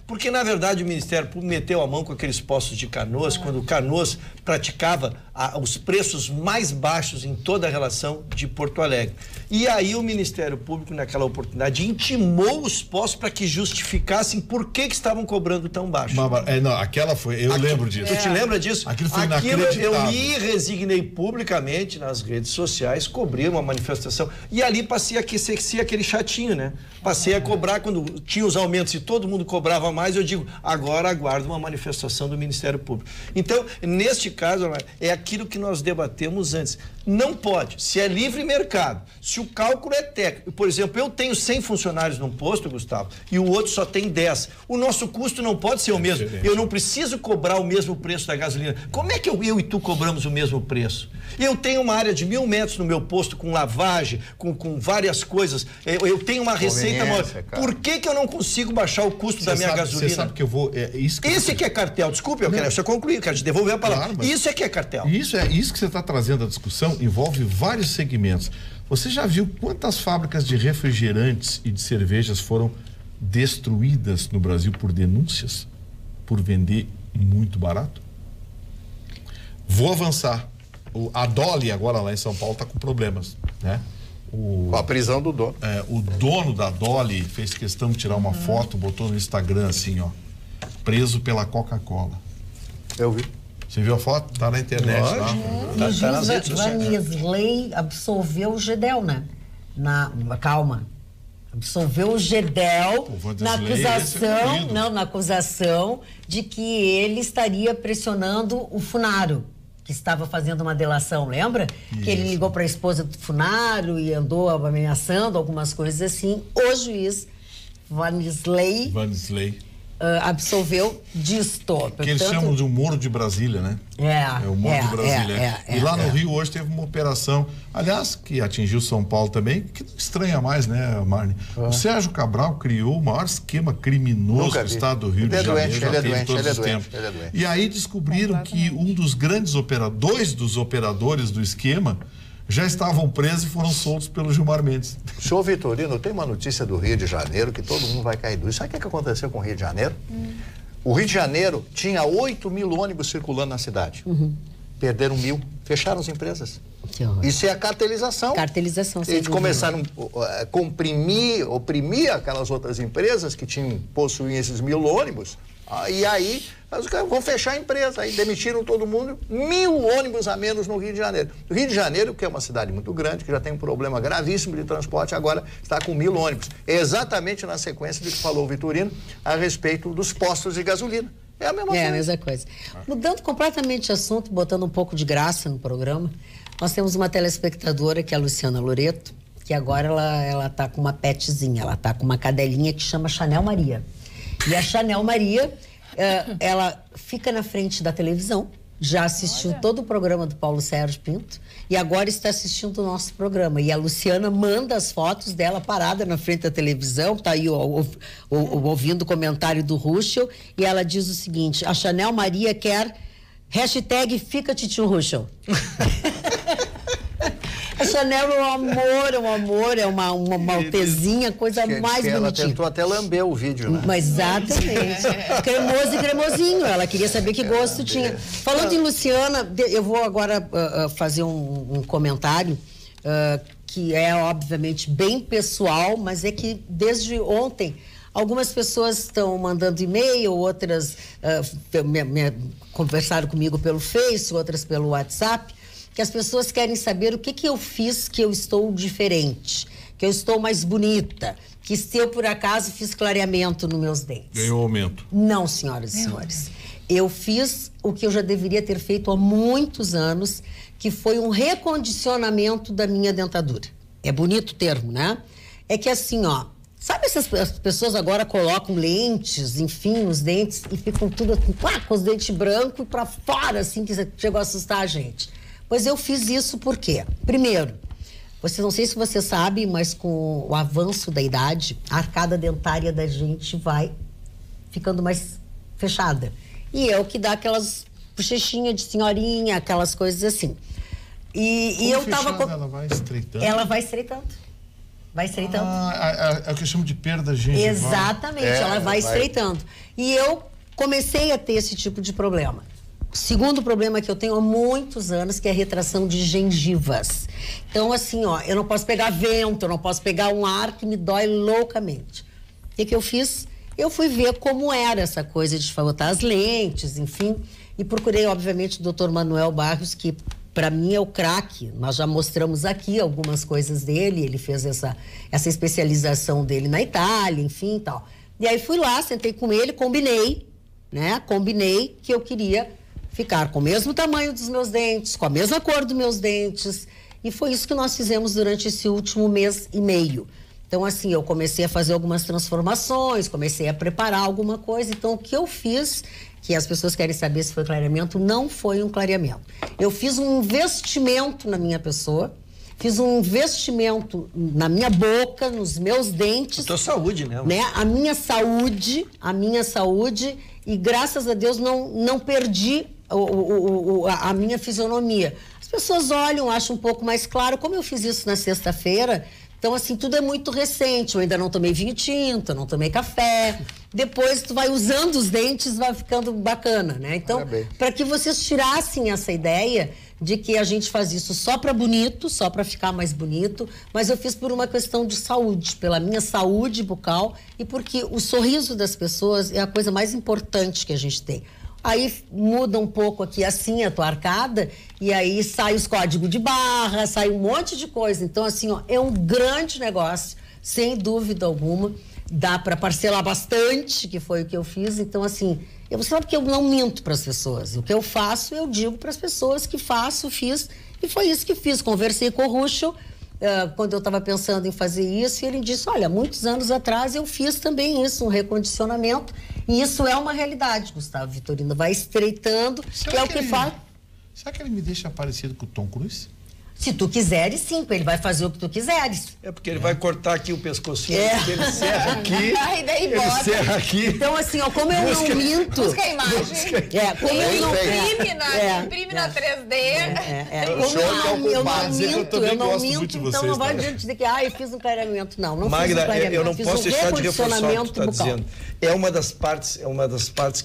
Porque, na verdade, o Ministério Público meteu a mão com aqueles postos de Canoas, quando o Canoas praticava os preços mais baixos em toda a relação de Porto Alegre. E aí o Ministério Público, naquela oportunidade, intimou os postos para que justificassem por que estavam cobrando tão baixo. Não, aquela foi, eu lembro disso. Tu te lembra disso? Aquilo foi inacreditável. Eu me resignei publicamente nas redes sociais, cobri uma manifestação e ali passei a ser aquele chatinho, né? Passei a cobrar quando tinha os aumentos e todo mundo cobrava mais, eu digo, agora aguardo uma manifestação do Ministério Público. Então, neste caso, é aquilo que nós debatemos antes. Não pode, se é livre mercado, se o cálculo é técnico, por exemplo, eu tenho 100 funcionários num posto, Gustavo, e o outro só tem 10. O nosso custo não pode ser o mesmo. Eu não preciso cobrar o mesmo preço da gasolina. Como é que eu e tu cobramos o mesmo preço? Eu tenho uma área de 1.000 metros no meu posto com lavagem, com várias coisas. Eu tenho uma receita maior. Por que eu não consigo baixar o custo da minha gasolina? Você sabe que eu vou... Esse que é cartel. Desculpe, eu quero só concluir, eu quero te devolver a palavra. Claro, isso é que é cartel. Isso que você está trazendo à discussão envolve vários segmentos. Você já viu quantas fábricas de refrigerantes e de cervejas foram destruídas no Brasil por denúncias? Por vender muito barato? Vou avançar. A Dolly agora lá em São Paulo está com problemas, né? Com a prisão do dono. O dono da Dolly fez questão de tirar uma foto, botou no Instagram assim, ó, preso pela Coca-Cola. Eu vi. Você viu a foto? Tá na internet lá. E o juiz Vanderlei absolveu o Gedel, né? Calma. Absolveu o Gedel na acusação, na acusação de que ele estaria pressionando o Funaro, que estava fazendo uma delação, lembra? Isso. Que ele ligou para a esposa do Funaro e andou ameaçando algumas coisas assim. O juiz Vanderlei absolveu disto. Que eles chamam de humor de Brasília, né? É o humor de Brasília. E lá no Rio hoje teve uma operação, aliás, que atingiu São Paulo também, que não estranha mais, né, Marne? O Sérgio Cabral criou o maior esquema criminoso do estado do Rio de Janeiro. Ele é doente. E aí descobriram que dois dos operadores do esquema já estavam presos e foram soltos pelo Gilmar Mendes. Senhor Vitorino, tem uma notícia do Rio de Janeiro que todo mundo vai cair duro. Sabe o que aconteceu com o Rio de Janeiro? O Rio de Janeiro tinha 8.000 ônibus circulando na cidade. Perderam 1.000, fecharam as empresas. Isso é a cartelização. Eles começaram a oprimir aquelas outras empresas que possuíam esses 1.000 ônibus. E aí, os caras vão fechar a empresa. Aí demitiram todo mundo, 1.000 ônibus a menos no Rio de Janeiro. O Rio de Janeiro, que é uma cidade muito grande, que já tem um problema gravíssimo de transporte, agora está com 1.000 ônibus. Exatamente na sequência do que falou o Vitorino a respeito dos postos de gasolina. É a mesma coisa. É a mesma coisa. Mudando completamente de assunto, botando um pouco de graça no programa, nós temos uma telespectadora, que é a Luciana Loreto, que agora ela tá com uma petzinha, ela tá com uma cadelinha que chama Chanel Maria. E a Chanel Maria, ela fica na frente da televisão, já assistiu todo o programa do Paulo Sérgio Pinto e agora está assistindo o nosso programa. E a Luciana manda as fotos dela parada na frente da televisão, tá aí ouvindo o comentário do Ruschel, e ela diz o seguinte: a Chanel Maria quer hashtag Fica Titio Ruschel. A Chanel é um amor, é uma maltezinha, coisa mais bonitinha. Ela tentou até lamber o vídeo, né? Mas exatamente. Cremoso e cremosinho. Ela queria saber que gosto tinha. Falando em Luciana, eu vou agora fazer um comentário que é, obviamente, bem pessoal, mas é que desde ontem algumas pessoas estão mandando e-mail, outras conversaram comigo pelo Face, outras pelo WhatsApp, que as pessoas querem saber o que eu fiz que eu estou diferente, que eu estou mais bonita, que se eu, por acaso, fiz clareamento nos meus dentes. Ganhou aumento. Não, senhoras e senhores. eu fiz o que eu já deveria ter feito há muitos anos, que foi um recondicionamento da minha dentadura. É bonito o termo, né? É que assim, ó, sabe essas pessoas agora colocam lentes, enfim, nos dentes e ficam tudo com os dentes brancos e pra fora, assim, que chegou a assustar a gente. Pois eu fiz isso por quê? Primeiro, não sei se você sabe, mas com o avanço da idade, a arcada dentária da gente vai ficando mais fechada. E é o que dá aquelas bochechinhas de senhorinha, aquelas coisas assim. E eu tava... Ela vai estreitando? Ela vai estreitando. Vai estreitando. É o que eu chamo de perda gengival. Exatamente, ela vai estreitando. E eu comecei a ter esse tipo de problema. Segundo problema que eu tenho há muitos anos, que é a retração de gengivas. Então, assim, ó, eu não posso pegar vento, eu não posso pegar um ar que me dói loucamente. O que eu fiz? Eu fui ver como era essa coisa de botar as lentes, enfim, e procurei, obviamente, o Dr. Manuel Barros, que para mim é o craque. Nós já mostramos aqui algumas coisas dele, ele fez essa especialização dele na Itália, enfim, e tal. E aí fui lá, sentei com ele, combinei que eu queria ficar com o mesmo tamanho dos meus dentes, com a mesma cor dos meus dentes. E foi isso que nós fizemos durante esse último mês e meio. Então, assim, eu comecei a fazer algumas transformações, comecei a preparar alguma coisa. Então, o que eu fiz, que as pessoas querem saber se foi clareamento, não foi um clareamento. Eu fiz um investimento na minha pessoa, fiz um investimento na minha boca, nos meus dentes. A tua saúde, né? A minha saúde, e graças a Deus não perdi a minha fisionomia. As pessoas olham, acham um pouco mais claro. Como eu fiz isso na sexta-feira, então assim, tudo é muito recente. Eu ainda não tomei vinho tinto, não tomei café. Depois tu vai usando os dentes, vai ficando bacana, né? Então, para que vocês tirassem essa ideia de que a gente faz isso só para bonito, só para ficar mais bonito, mas eu fiz por uma questão de saúde, pela minha saúde bucal e porque o sorriso das pessoas é a coisa mais importante que a gente tem. Aí muda um pouco aqui assim a tua arcada e aí sai os códigos de barra, sai um monte de coisa. Então, assim, ó, é um grande negócio, sem dúvida alguma. Dá para parcelar bastante, que foi o que eu fiz. Então, assim, você sabe que eu não minto para as pessoas. O que eu faço, eu digo para as pessoas que fiz. E foi isso que fiz. Conversei com o Ruschel quando eu estava pensando em fazer isso, e ele disse, olha, muitos anos atrás eu fiz também isso, um recondicionamento, e isso é uma realidade, Gustavo Vitorino, vai estreitando, que é o que faz. Será que ele me deixa parecido com o Tom Cruise? Se tu quiseres, sim, ele vai fazer o que tu quiseres. É porque ele vai cortar aqui o pescocinho, ele serra aqui, ele serra aqui. Então, assim, ó, como eu não minto... Busca a imagem. Como eu não... Imprime na 3D. Como eu não minto, então não vai adiante dizer que, eu fiz um clareamento. Não Magda, fiz um clareamento. Eu não posso deixar de reforçar o que tu está dizendo. É uma das partes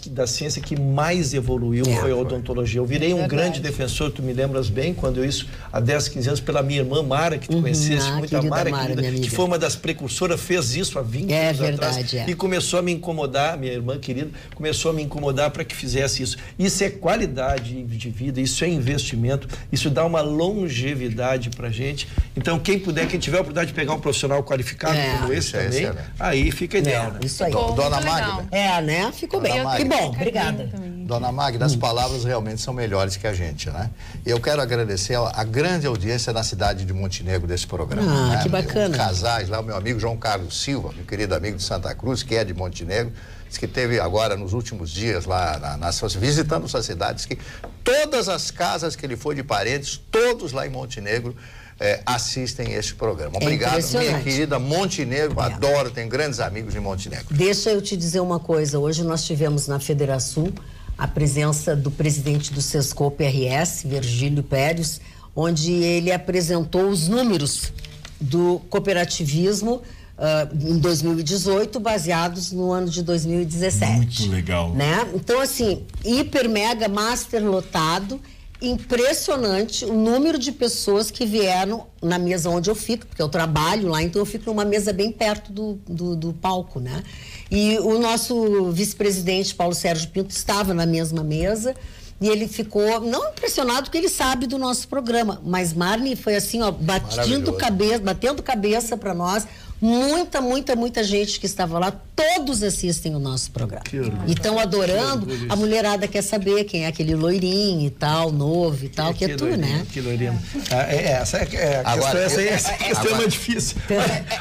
da ciência que mais evoluiu, foi a odontologia. Eu virei um grande defensor, tu me lembras bem, quando isso, há 10, 15 anos, pela minha irmã Mara, que tu conheceste muito, a Mara, querida, que foi uma das precursoras, fez isso há 20 anos atrás. E começou a me incomodar, minha irmã querida, começou a me incomodar para que fizesse isso. Isso é qualidade de vida, isso é investimento, isso dá uma longevidade pra gente. Então, quem tiver a oportunidade de pegar um profissional qualificado como esse também, aí fica ideal, né? Isso aí. Dona Magda. Né? Ficou bem. Que bom, obrigada. Dona Magda, as palavras realmente são melhores que a gente, né? Eu quero agradecer a grande audiência na cidade de Montenegro desse programa. Que bacana. Os casais lá, o meu amigo João Carlos Silva, meu querido amigo de Santa Cruz, que é de Montenegro, diz que teve agora, nos últimos dias lá, visitando sua cidade, diz que todas as casas que ele foi de parentes, todos lá em Montenegro, assistem este programa. Obrigado, minha querida Montenegro, adoro, tenho grandes amigos em Montenegro. Deixa eu te dizer uma coisa, hoje nós tivemos na Federação a presença do presidente do Sescope RS, Virgílio Pérez, onde ele apresentou os números do cooperativismo em 2018, baseados no ano de 2017. Muito legal. Né? Então, assim, hiper, mega, master lotado, impressionante o número de pessoas que vieram na mesa onde eu fico, porque eu trabalho lá, então eu fico numa mesa bem perto do palco, né? E o nosso vice-presidente, Paulo Sérgio Pinto, estava na mesma mesa e ele ficou, não impressionado, porque ele sabe do nosso programa, mas Marne foi assim, ó, batendo cabeça para nós, Muita gente que estava lá, todos assistem o nosso programa. E estão adorando. A mulherada quer saber quem é aquele loirinho e tal, novo e tal, que é tu, né? Que loirinho. Essa é a questão, essa questão é mais difícil.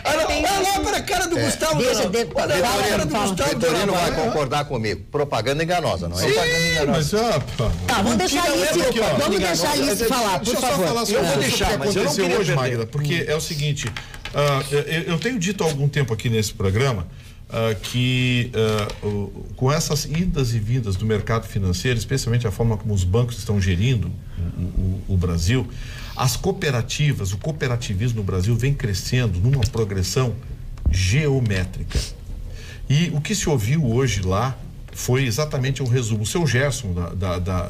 Olha para a cara do Gustavo. Vitorino vai concordar comigo. Propaganda enganosa, não é? Sim, propaganda enganosa. Tá, vamos deixar a Alice falar, por favor. Eu vou deixar, mas eu não queria hoje, Magda, porque é o seguinte... eu tenho dito há algum tempo aqui nesse programa que com essas idas e vindas do mercado financeiro, especialmente a forma como os bancos estão gerindo o Brasil, as cooperativas, o cooperativismo no Brasil vem crescendo numa progressão geométrica. E o que se ouviu hoje lá foi exatamente um resumo. O seu Gerson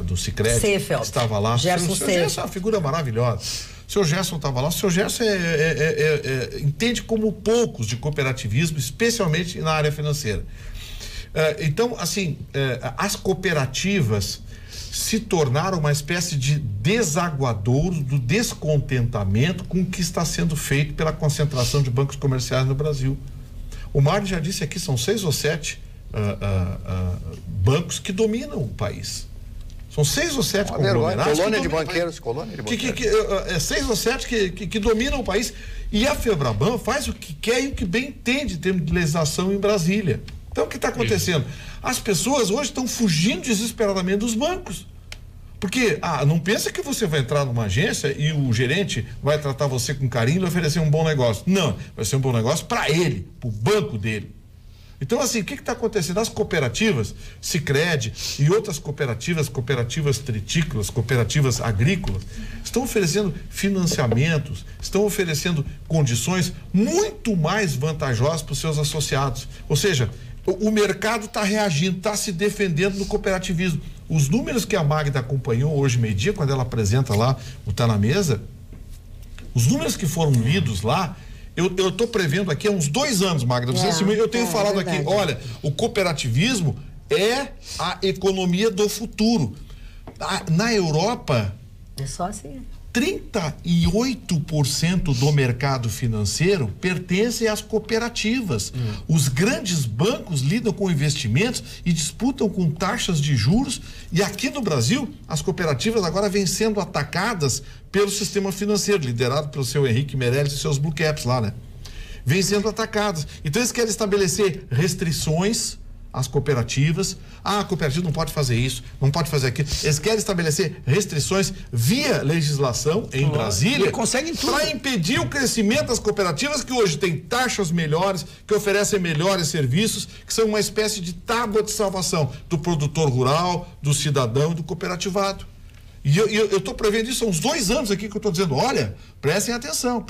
do Sicredi estava lá. Gerson o seu Gerson é uma figura maravilhosa. O seu Gerson estava lá. O seu Gerson entende como poucos de cooperativismo, especialmente na área financeira. Então, assim, as cooperativas se tornaram uma espécie de desaguadouro do descontentamento com o que está sendo feito pela concentração de bancos comerciais no Brasil. O Mário já disse aqui, são 6 ou 7 bancos que dominam o país. São 6 ou 7 conglomerados. Colônia de banqueiros. 6 ou 7 que dominam o país. E a FEBRABAN faz o que quer e o que bem entende em termos de legislação em Brasília. Então, o que está acontecendo? As pessoas hoje estão fugindo desesperadamente dos bancos. Porque, não pensa que você vai entrar numa agência e o gerente vai tratar você com carinho e oferecer um bom negócio. Não, vai ser um bom negócio para ele, para o banco dele. Então, assim, o que está acontecendo? As cooperativas, Sicredi e outras cooperativas tritícolas, cooperativas agrícolas, estão oferecendo financiamentos, estão oferecendo condições muito mais vantajosas para os seus associados. Ou seja, o mercado está reagindo, está se defendendo no cooperativismo. Os números que a Magda acompanhou hoje, meio-dia, quando ela apresenta lá o Tá na Mesa, os números que foram lidos lá, eu estou prevendo aqui há uns 2 anos, Magda. Eu tenho falado aqui, olha, o cooperativismo é a economia do futuro. Na Europa, é só assim. 38% do mercado financeiro pertence às cooperativas. Os grandes bancos lidam com investimentos e disputam com taxas de juros. E aqui no Brasil, as cooperativas agora vêm sendo atacadas pelo sistema financeiro, liderado pelo seu Henrique Meirelles e seus Blue Caps lá, né? Vêm sendo atacadas. Então eles querem estabelecer restrições às cooperativas. A cooperativa não pode fazer isso, não pode fazer aquilo. Eles querem estabelecer restrições via legislação em Brasília para impedir o crescimento das cooperativas, que hoje têm taxas melhores, que oferecem melhores serviços, que são uma espécie de tábua de salvação do produtor rural, do cidadão e do cooperativado. E eu estou prevendo isso há uns 2 anos aqui que eu estou dizendo, olha, prestem atenção.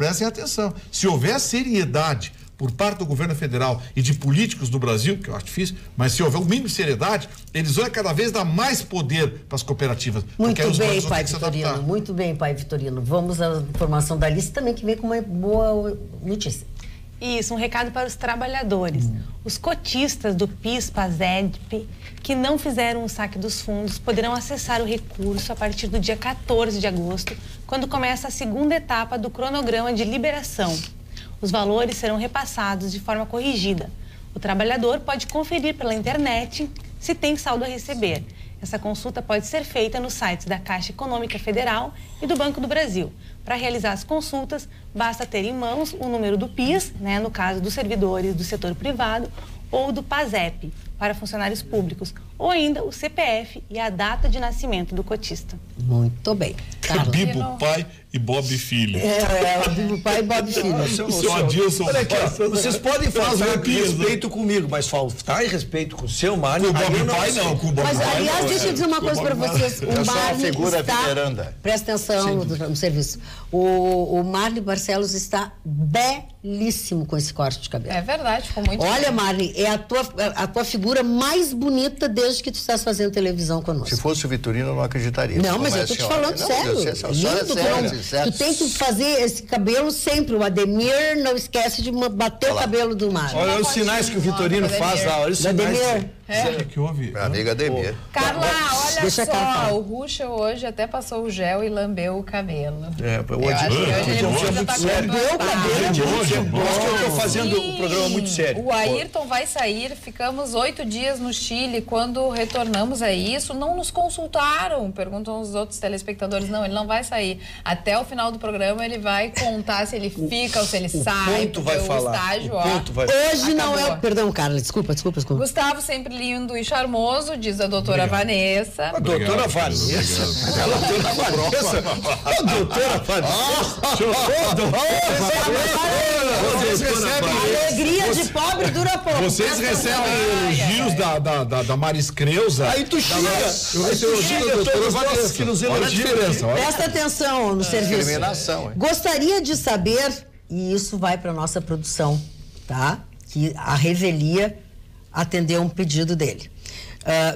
Se houver seriedade por parte do governo federal e de políticos do Brasil, que eu acho difícil, mas se houver um mínimo de seriedade, eles vão cada vez dar mais poder para as cooperativas. Muito bem, pai Vitorino, muito bem, pai Vitorino. Vamos à informação da Alice também, que vem com uma boa notícia. Isso, um recado para os trabalhadores. Os cotistas do PIS, PASEP, que não fizeram o saque dos fundos, poderão acessar o recurso a partir do dia 14 de agosto, quando começa a segunda etapa do cronograma de liberação. Os valores serão repassados de forma corrigida. O trabalhador pode conferir pela internet se tem saldo a receber. Essa consulta pode ser feita nos sites da Caixa Econômica Federal e do Banco do Brasil. Para realizar as consultas, basta ter em mãos o número do PIS, né, no caso dos servidores do setor privado, ou do PASEP, para funcionários públicos, ou ainda o CPF e a data de nascimento do cotista. Muito bem. Bibo pai e Bob filho. Bibo pai e Bob filho. O seu Adilson. Olha aqui, vocês podem fazer respeito comigo, mas faltar em respeito com o seu Mário. Com o Bob pai não, com o Bob pai. Mas, aliás, deixa eu dizer uma coisa para vocês. O Marley está... Presta atenção no serviço. O Marley Barcelos está belíssimo com esse corte de cabelo. É verdade, ficou muito Olha, Marley, é a tua figura mais bonita desde que tu estás fazendo televisão conosco. Se fosse o Vitorino, eu não acreditaria. Não, mas eu tô te falando sério. Tu tem que fazer esse cabelo sempre. O Ademir não esquece de bater o cabelo do Marley. Olha os sinais que o Vitorino faz lá. Olha os sinais. O que houve? Meu amigo Ademir. Carla, olha só, o Ruschel hoje até passou o gel e lambeu o cabelo. O Ademir já tá muito sério. Lambeu o cabelo. fazendo um programa muito sério. O Ayrton vai sair, ficamos 8 dias no Chile, quando retornamos a isso, não nos consultaram, perguntam os outros telespectadores, não, ele não vai sair. Até o final do programa ele vai contar se ele fica ou se ele sai, ponto vai falar. Estágio, hoje não é... Perdão, Carla, desculpa. Gustavo sempre lindo e charmoso, diz a doutora Vanessa. A doutora Vanessa. A doutora Vanessa. Alegria de pobre dura pouco. Vocês recebem elogios da Maris Creuza. Aí tu xinga. Eu recebo elogios da doutora Vanessa. Que nos elogiam. Presta atenção no serviço. Discriminação. Gostaria de saber, e isso vai para nossa produção, tá? Que a Revelia atendeu um pedido dele.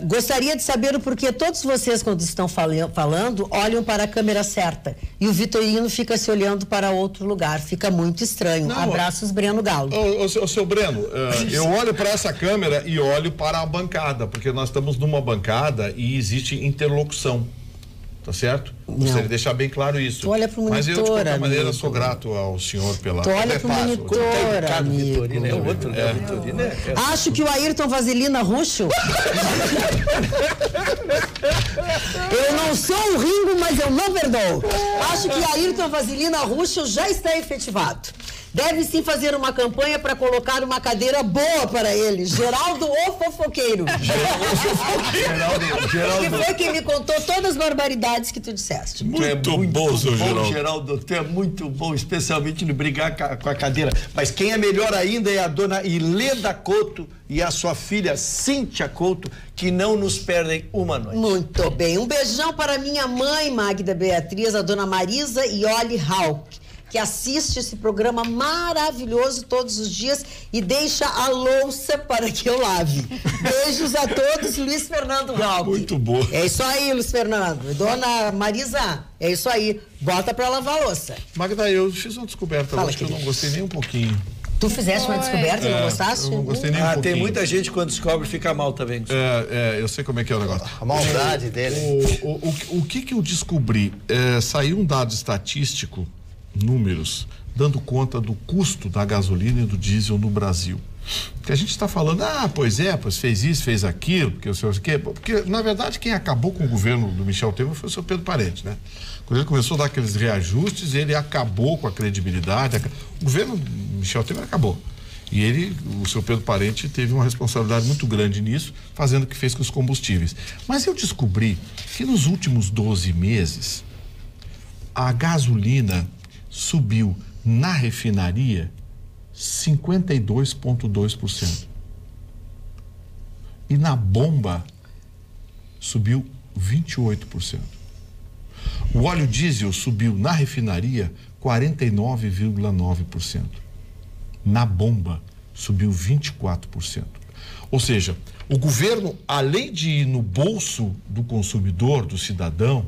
Gostaria de saber o porquê todos vocês, quando estão falando, olham para a câmera certa e o Vitorino fica se olhando para outro lugar. Fica muito estranho. Não, abraços, Breno Galo. Ô, seu Breno, eu olho para essa câmera e olho para a bancada, porque nós estamos numa bancada e existe interlocução. Tá certo? Gostaria de deixar bem claro isso. Tu olha pro monitor, mas eu, de qualquer maneira, amigo. sou grato ao senhor pela... Tu olha pro monitor, amigo. Vitorino é outro, né? Vitorino Acho que o Ayrton Vaselina Ruxo... Eu não sou um Ringo, mas eu não perdoo. Acho que Ayrton Vaselina Ruxo já está efetivado. Deve sim fazer uma campanha para colocar uma cadeira boa para ele. Geraldo o Fofoqueiro. Geraldo. Que foi quem me contou todas as barbaridades que tu disseste. Muito bom, seu Geraldo. Tu é muito bom, especialmente no brigar com a cadeira. Mas quem é melhor ainda é a dona Ileda Couto e a sua filha Cíntia Couto, que não nos perdem uma noite. Muito bem. Um beijão para minha mãe, Magda Beatriz, a dona Marisa Ioli Hauck, que assiste esse programa maravilhoso todos os dias e deixa a louça para que eu lave. Beijos a todos, Luiz Fernando Hauck. Muito bom. É isso aí, Luiz Fernando. Dona Marisa, é isso aí. Bota para lavar a louça. Magda, eu fiz uma descoberta hoje que eu não gostei nem um pouquinho. Tu fizeste uma descoberta e não gostaste? Eu não gostei nem um pouquinho. Tem muita gente quando descobre fica mal também. Eu sei como é que é o negócio. A maldade dele. O que eu descobri? Saiu um dado estatístico, números, dando conta do custo da gasolina e do diesel no Brasil. Que a gente está falando, pois fez isso, fez aquilo, porque o senhor quê? Porque, na verdade, quem acabou com o governo do Michel Temer foi o seu Pedro Parente, né? Quando ele começou a dar aqueles reajustes, ele acabou com a credibilidade. O governo do Michel Temer acabou. E o seu Pedro Parente teve uma responsabilidade muito grande nisso, fazendo o que fez com os combustíveis. Mas eu descobri que nos últimos 12 meses, a gasolina subiu na refinaria 52,2%. E na bomba subiu 28%. O óleo diesel subiu na refinaria 49,9%. Na bomba subiu 24%. Ou seja, o governo, além de ir no bolso do consumidor, do cidadão,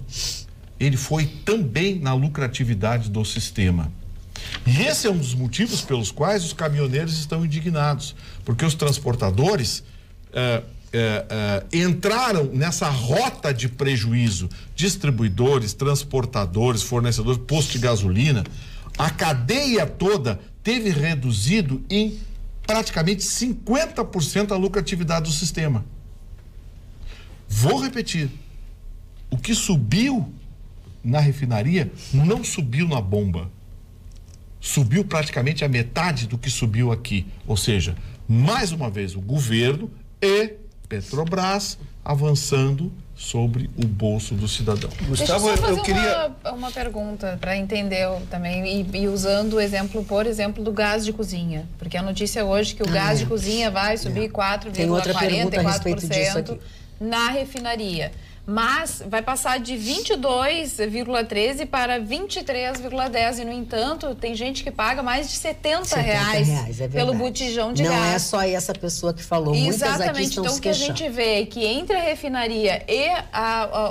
ele foi também na lucratividade do sistema. E esse é um dos motivos pelos quais os caminhoneiros estão indignados, porque os transportadores entraram nessa rota de prejuízo. Distribuidores, transportadores, fornecedores, posto de gasolina, a cadeia toda teve reduzido em praticamente 50% a lucratividade do sistema. Vou repetir, o que subiu na refinaria não subiu na bomba. Subiu praticamente a metade do que subiu aqui. Ou seja, mais uma vez, o governo e Petrobras avançando sobre o bolso do cidadão. Gustavo, eu queria uma pergunta para entender também e usando o exemplo, por exemplo, do gás de cozinha, porque a notícia hoje que o gás de cozinha vai subir 4,44% na refinaria. Mas vai passar de 22,13 para 23,10 e, no entanto, tem gente que paga mais de R$70 pelo botijão de gás. Não é só essa pessoa que falou. Exatamente. Então, o que a gente vê é que entre a refinaria e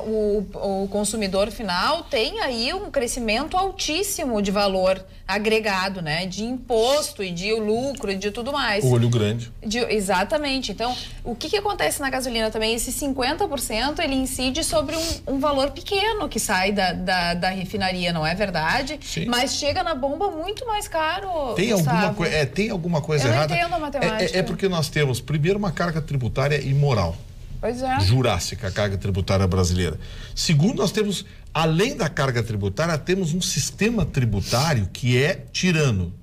o consumidor final tem aí um crescimento altíssimo de valor agregado, né? De imposto e de lucro e de tudo mais. O olho grande. Exatamente. Então, o que acontece na gasolina também? Esse 50%, ele incide incide sobre um valor pequeno que sai da refinaria, não é verdade? Sim. Mas chega na bomba muito mais caro. Tem alguma coisa errada? Eu não entendo a matemática. É porque nós temos, primeiro, uma carga tributária imoral. Pois é. Jurássica, a carga tributária brasileira. Segundo, nós temos, além da carga tributária, temos um sistema tributário que é tirano.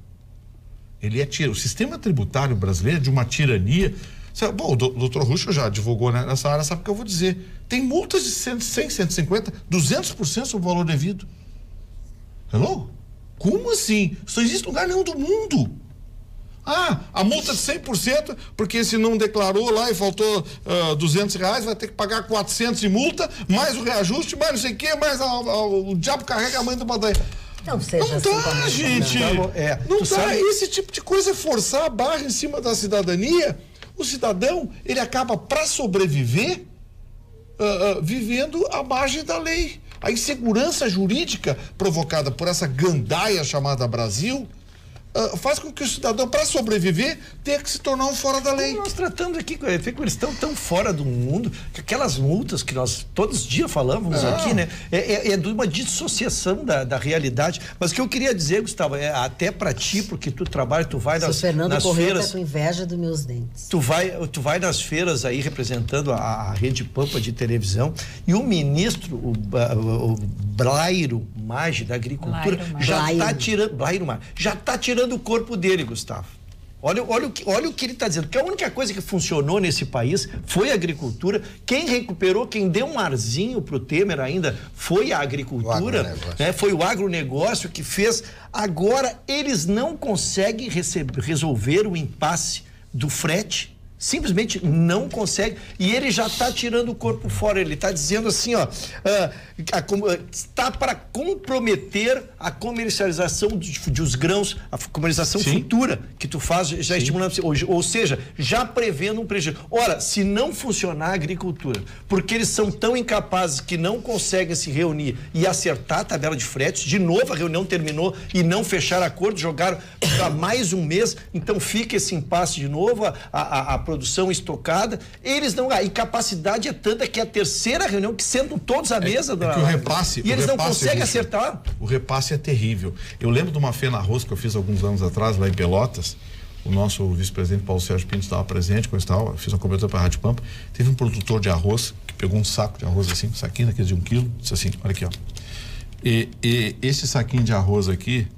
O sistema tributário brasileiro é de uma tirania. Bom, o doutor Ruschel já advogou nessa área, sabe o que eu vou dizer. Tem multas de 100, 150, 200% sobre o valor devido. Hello? Como assim? Isso não existe em lugar nenhum do mundo. A multa de 100%, porque se não declarou lá e faltou R$200, vai ter que pagar 400 de multa, mais o reajuste, mais não sei o quê, mais o diabo carrega a mãe do badaia. Não seja não assim, dá, gente. Não dá. Esse tipo de coisa é forçar a barra em cima da cidadania. O cidadão, ele acaba, para sobreviver, vivendo à margem da lei. A insegurança jurídica provocada por essa gandaia chamada Brasil faz com que o cidadão, para sobreviver, tenha que se tornar um fora da lei. Como nós tratamos aqui, eles estão tão fora do mundo, que aquelas multas que nós todos os dias falamos aqui, né? É de uma dissociação da realidade. Mas o que eu queria dizer, Gustavo, até para ti, porque tu trabalha, tu vai nas feiras. Tá com inveja dos meus dentes. Tu vai nas feiras aí representando a Rede Pampa de televisão, e o ministro, o Blairo Maggi, da Agricultura, já está tirando o corpo dele, Gustavo. Olha o que ele está dizendo, que a única coisa que funcionou nesse país foi a agricultura. Quem recuperou, quem deu um arzinho pro Temer ainda foi a agricultura, né? Foi o agronegócio que fez. Agora eles não conseguem resolver o impasse do frete. Simplesmente não consegue, e ele já está tirando o corpo fora. Ele está dizendo assim, está para comprometer a comercialização dos grãos, a comercialização futura que tu faz, já estimulando, ou seja, já prevendo um prejuízo. Ora, se não funcionar a agricultura, porque eles são tão incapazes que não conseguem se reunir e acertar a tabela de fretes, de novo a reunião terminou e não fecharam acordo, jogaram para mais um mês, então fica esse impasse de novo, a produção estocada, eles não... A incapacidade é tanta que é a terceira reunião que sentam todos à mesa. Que o repasse... E eles não conseguem acertar. O repasse é terrível. Eu lembro de uma Fena Arroz que eu fiz alguns anos atrás, lá em Pelotas. O nosso vice-presidente Paulo Sérgio Pinto estava presente, eu fiz uma cobertura para a Rádio Pampa. Teve um produtor de arroz que pegou um saco de arroz assim, um saquinho daqueles de 1 quilo, disse assim, olha aqui, ó. E esse saquinho de arroz aqui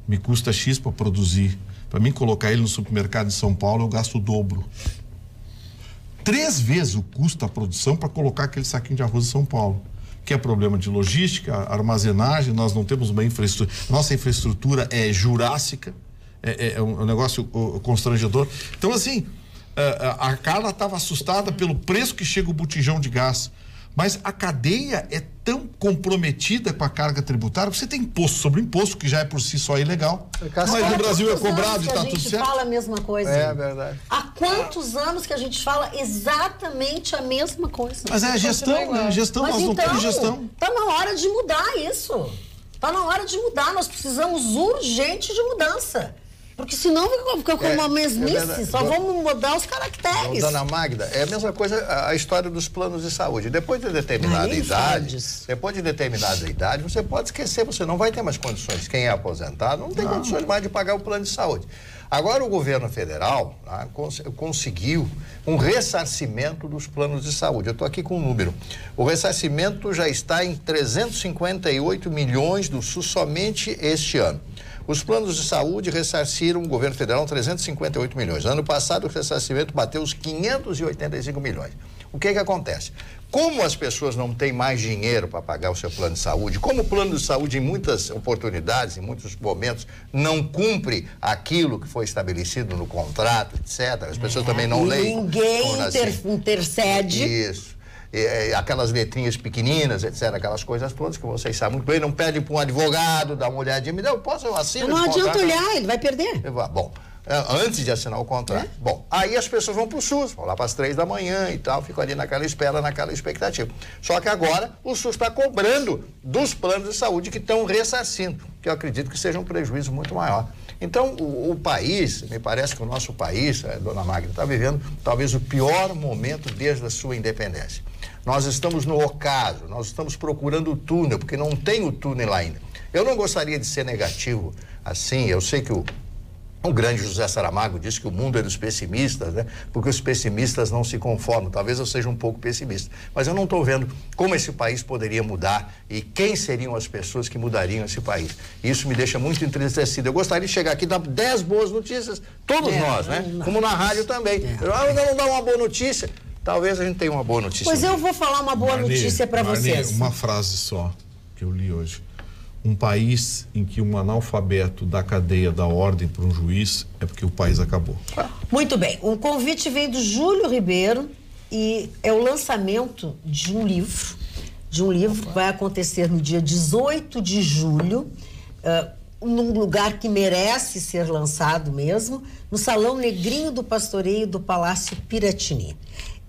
me custa X para produzir. Para mim colocar ele no supermercado de São Paulo, eu gasto o dobro. 3 vezes o custo da produção para colocar aquele saquinho de arroz em São Paulo. Que é problema de logística, armazenagem, nós não temos uma infraestrutura. Nossa infraestrutura é jurássica, é um negócio constrangedor. Então, assim, a Carla estava assustada pelo preço que chega o botijão de gás. Mas a cadeia é tão comprometida com a carga tributária, você tem imposto sobre imposto, que já é por si só ilegal. Mas no Brasil é cobrado e está tudo certo. A gente fala a mesma coisa. É verdade. Há quantos anos que a gente fala exatamente a mesma coisa? Mas é a gestão, né? Nós não temos gestão. Está na hora de mudar isso. Está na hora de mudar. Nós precisamos urgente de mudança. Porque senão fica uma mesmice, só vamos mudar os caracteres. Dona Magda, é a mesma coisa a história dos planos de saúde. Depois de determinada idade, você pode esquecer, você não vai ter mais condições. Quem é aposentado não tem condições mais de pagar o plano de saúde. Agora o governo federal conseguiu um ressarcimento dos planos de saúde. Eu estou aqui com um número. O ressarcimento já está em 358 milhões do SUS somente este ano. Os planos de saúde ressarciram o governo federal 358 milhões. Ano passado o ressarcimento bateu os 585 milhões. O que acontece? Como as pessoas não têm mais dinheiro para pagar o seu plano de saúde, como o plano de saúde em muitas oportunidades, em muitos momentos, não cumpre aquilo que foi estabelecido no contrato, etc. As pessoas também não leem. Ninguém intercede. Isso. Aquelas letrinhas pequeninas, etc., aquelas coisas todas que vocês sabem muito bem, não pedem para um advogado dar uma olhadinha, eu assino. Não adianta olhar, ele vai perder. Bom, antes de assinar o contrato. Bom, aí as pessoas vão para o SUS, vão lá para as 3 da manhã e tal, ficam ali naquela espera, naquela expectativa. Só que agora o SUS está cobrando dos planos de saúde que estão ressarcindo, que eu acredito que seja um prejuízo muito maior. Então, o país, me parece que o nosso país, Dona Magda, está vivendo talvez o pior momento desde a sua independência. Nós estamos no ocaso, nós estamos procurando o túnel, porque não tem o túnel lá ainda. Eu não gostaria de ser negativo assim, eu sei que o grande José Saramago disse que o mundo é dos pessimistas, né? Porque os pessimistas não se conformam. Talvez eu seja um pouco pessimista, mas eu não estou vendo como esse país poderia mudar e quem seriam as pessoas que mudariam esse país. Isso me deixa muito entristecido. Eu gostaria de chegar aqui e dar 10 boas notícias, todos nós, né? Como na rádio também. Não dá uma boa notícia. Talvez a gente tenha uma boa notícia. Pois eu vou falar uma boa notícia para vocês. Uma frase só que eu li hoje. Um país em que um analfabeto dá cadeia, dá ordem para um juiz, é porque o país acabou. Muito bem. O convite vem do Júlio Ribeiro e é o lançamento de um livro. Vai acontecer no dia 18 de julho, num lugar que merece ser lançado mesmo, no Salão Negrinho do Pastoreio do Palácio Piratini.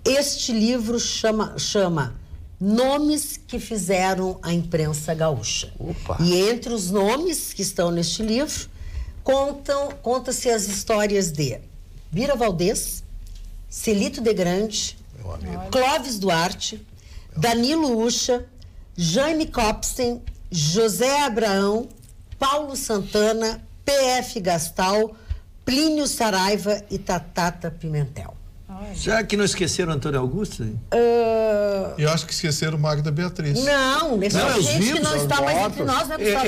Este livro chama Nomes que Fizeram a Imprensa Gaúcha. Opa. E entre os nomes que estão neste livro, conta-se as histórias de Bira Valdez, Celito de Grande, Clóvis Duarte, Danilo Ucha, Jaime Copsten, José Abraão, Paulo Santana, P.F. Gastal, Plínio Saraiva e Tatata Pimentel. Já que não esqueceram Antônio Augusto? Eu acho que esqueceram Magda Beatriz. Não, gente que não está mais entre nós, né, Gustavo?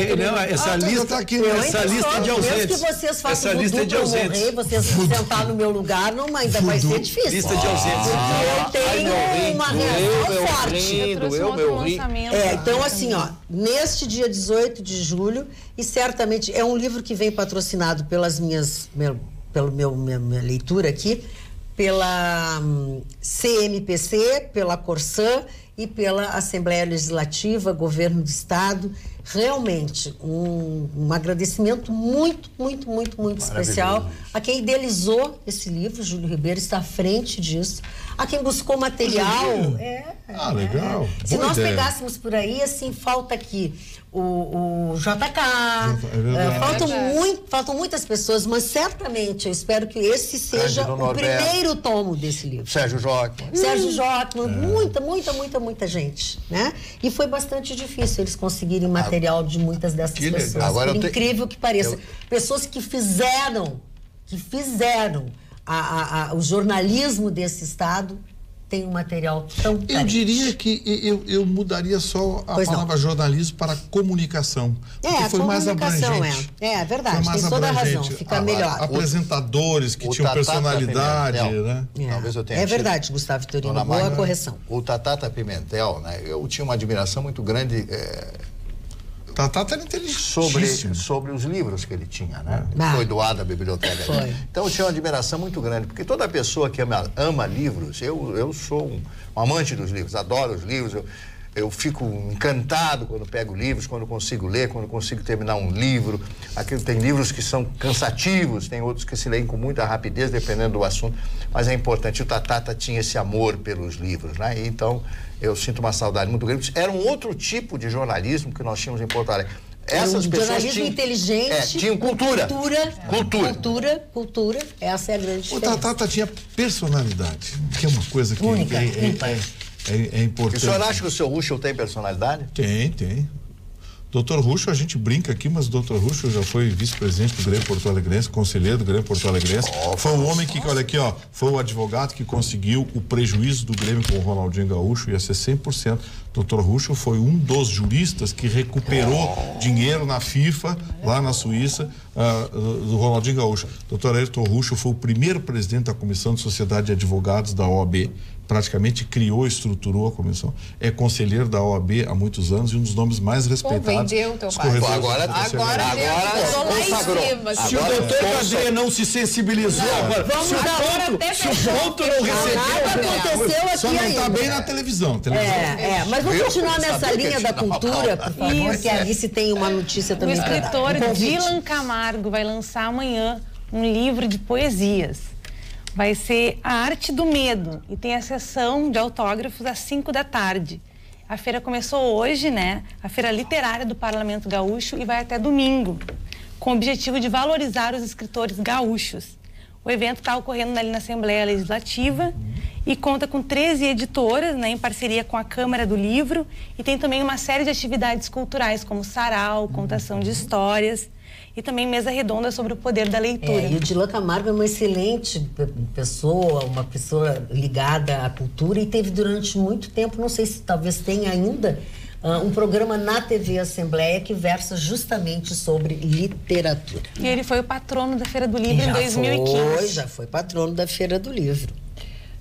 Essa lista tá aqui, essa lista de ausentes. Mesmo que vocês façam voodoo pra eu morrer, vocês sentar no meu lugar, ainda vai ser difícil. Lista de ausentes. Eu tenho uma reação forte. Então, assim, neste dia 18 de julho, e certamente é um livro que vem patrocinado pela minha leitura aqui, pela CMPC, pela Corsã e pela Assembleia Legislativa, Governo do Estado. Realmente, um agradecimento muito especial a quem idealizou esse livro. Júlio Ribeiro está à frente disso. A quem buscou material. Legal. Se nós pegássemos por aí, assim, falta aqui o JK, faltam muitas pessoas, mas certamente eu espero que esse seja o primeiro tomo desse livro. Sérgio Jockman, muita gente, né? E foi bastante difícil eles conseguirem material de muitas dessas pessoas. Agora, por incrível que pareça. Pessoas que fizeram o jornalismo desse estado tem um material tão carente. Eu diria que eu mudaria só a palavra jornalismo para comunicação. Porque foi mais abrangente. É verdade, tem toda a razão, fica melhor. Apresentadores que tinham personalidade, né? Talvez eu tenha verdade, Gustavo Vitorino, boa correção. O Tatata Pimentel, né? Eu tinha uma admiração muito grande... Tatata era inteligentíssimo. Sobre os livros que ele tinha, né? Foi doado à biblioteca. Então eu tinha uma admiração muito grande, porque toda pessoa que ama livros, eu sou um amante dos livros, adoro os livros, eu fico encantado quando pego livros, quando consigo ler, quando consigo terminar um livro. Tem livros que são cansativos, tem outros que se leem com muita rapidez, dependendo do assunto, mas é importante. O Tatata tinha esse amor pelos livros, né? E então eu sinto uma saudade muito grande. Era um outro tipo de jornalismo que nós tínhamos em Porto Alegre. Essas pessoas jornalismo inteligente, tinham cultura. Cultura, essa é a grande diferença. O Tatata tinha personalidade, que é uma coisa que é importante. O senhor acha que o seu Ruschel tem personalidade? Tem. Dr. Ruschel, a gente brinca aqui, mas o Dr. Ruschel já foi vice-presidente do Grêmio Porto Alegrense, conselheiro do Grêmio Porto Alegrense. Foi o homem que, olha aqui, foi o advogado que conseguiu o prejuízo do Grêmio com o Ronaldinho Gaúcho, ia ser 100%. Dr. Ruschel foi um dos juristas que recuperou dinheiro na FIFA, lá na Suíça, do Ronaldinho Gaúcho. Dr. Ayrton Ruschel foi o primeiro presidente da Comissão de Sociedade de Advogados da OAB, praticamente criou e estruturou a comissão. É conselheiro da OAB há muitos anos e um dos nomes mais respeitados. Vendeu teu pai. Agora se o doutor Cadeia não se sensibilizou, se o ponto não recebeu, só não está bem na televisão. Mas vamos continuar nessa linha da cultura, por favor, que a Alice tem uma notícia também. O escritor Dylan Camargo vai lançar amanhã um livro de poesias. Vai ser A Arte do Medo e tem a sessão de autógrafos às 5 da tarde. A feira começou hoje, né? A Feira Literária do Parlamento Gaúcho e vai até domingo, com o objetivo de valorizar os escritores gaúchos. O evento está ocorrendo ali na Assembleia Legislativa e conta com 13 editoras, né, em parceria com a Câmara do Livro, e tem também uma série de atividades culturais, como sarau, contação de histórias, e também mesa redonda sobre o poder da leitura. E o Dilan Camargo é uma excelente pessoa, uma pessoa ligada à cultura, e teve durante muito tempo, não sei se talvez tenha ainda, um programa na TV Assembleia que versa justamente sobre literatura. E ele foi o patrono da Feira do Livro em 2015. Já foi patrono da Feira do Livro.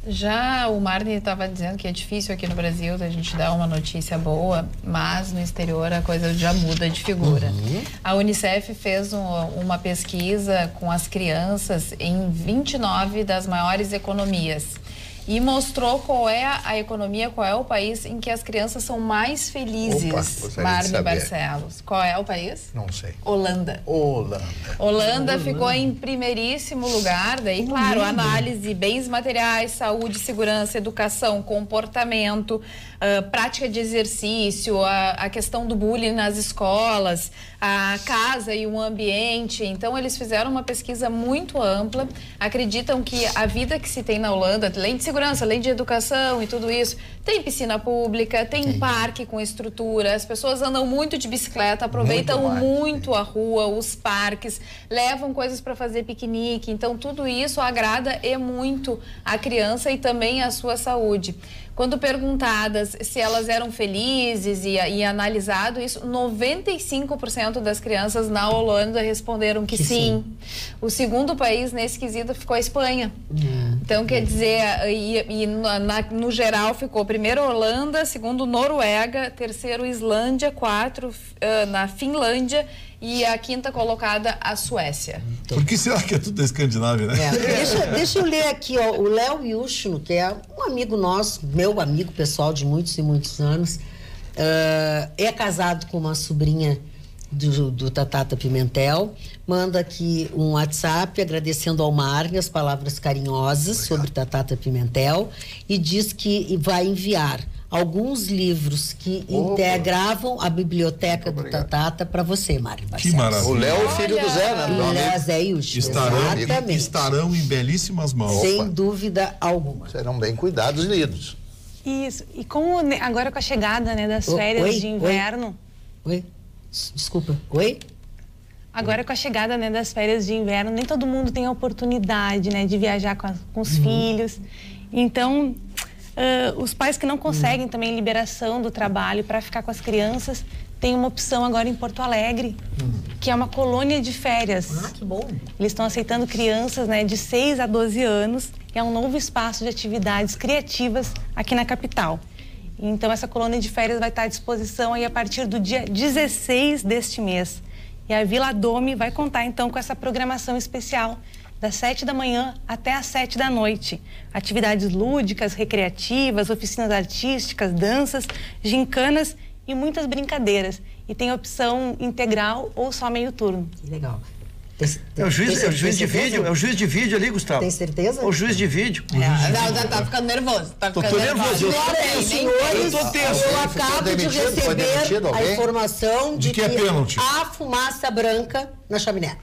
Já o Marni estava dizendo que é difícil aqui no Brasil a gente dar uma notícia boa, mas no exterior a coisa já muda de figura. A Unicef fez uma pesquisa com as crianças em 29 das maiores economias e mostrou qual é a economia, qual é o país em que as crianças são mais felizes. Marni Barcelos. Qual é o país? Não sei. Holanda. Holanda ficou em primeiríssimo lugar. Daí, claro, análise, bens materiais, saúde, segurança, educação, comportamento, prática de exercício, a questão do bullying nas escolas, a casa e o ambiente. Então, eles fizeram uma pesquisa muito ampla. Acreditam que a vida que se tem na Holanda, além de segurança, além de educação e tudo isso, tem piscina pública, tem parque com estrutura, as pessoas andam muito de bicicleta, aproveitam muito a rua, os parques, levam coisas para fazer piquenique. Então, tudo isso agrada e muito a criança e também a sua saúde. Quando perguntadas se elas eram felizes e analisado isso, 95% das crianças na Holanda responderam que sim. O segundo país nesse quesito ficou a Espanha. Então, quer dizer, no geral ficou primeiro Holanda, segundo Noruega, terceiro Islândia, quarto na Finlândia e a quinta colocada a Suécia. Por que será que é tudo da Escandinávia, né? Deixa eu ler aqui, ó, o Léo Yushno, que é um amigo nosso, meu amigo pessoal de muitos e muitos anos, é casado com uma sobrinha do Tatata Pimentel, manda aqui um WhatsApp agradecendo ao Marni as palavras carinhosas sobre Tatata Pimentel e diz que vai enviar alguns livros que integravam a biblioteca do Tatata para você, Marni Barcelos. Que maravilha. O Léo é o filho do Zé, né? O Léo Zé Yushno. Estarão em belíssimas mãos. Sem dúvida alguma. Serão bem cuidados e lidos. Isso. E agora com a chegada, né, das férias de inverno... Oi? Desculpa. Oi? Agora com a chegada, né, das férias de inverno, nem todo mundo tem a oportunidade, né, de viajar com os filhos. Então, os pais que não conseguem também liberação do trabalho para ficar com as crianças, tem uma opção agora em Porto Alegre, que é uma colônia de férias. Que bom. Eles estão aceitando crianças, né, de 6 a 12 anos, e é um novo espaço de atividades criativas aqui na capital. Então, essa colônia de férias vai estar à disposição aí a partir do dia 16 deste mês. E a Vila Dome vai contar, então, com essa programação especial das 7 da manhã até às 7 da noite. Atividades lúdicas, recreativas, oficinas artísticas, danças, gincanas e muitas brincadeiras. E tem opção integral ou só meio turno. Que legal. É o juiz de vídeo, é o juiz de vídeo ali, Gustavo. Tem certeza? O juiz de vídeo. Já tá ficando nervoso. Tô nervoso. Senhores, eu acabo de receber a informação de que é pênalti. há fumaça branca na chaminé.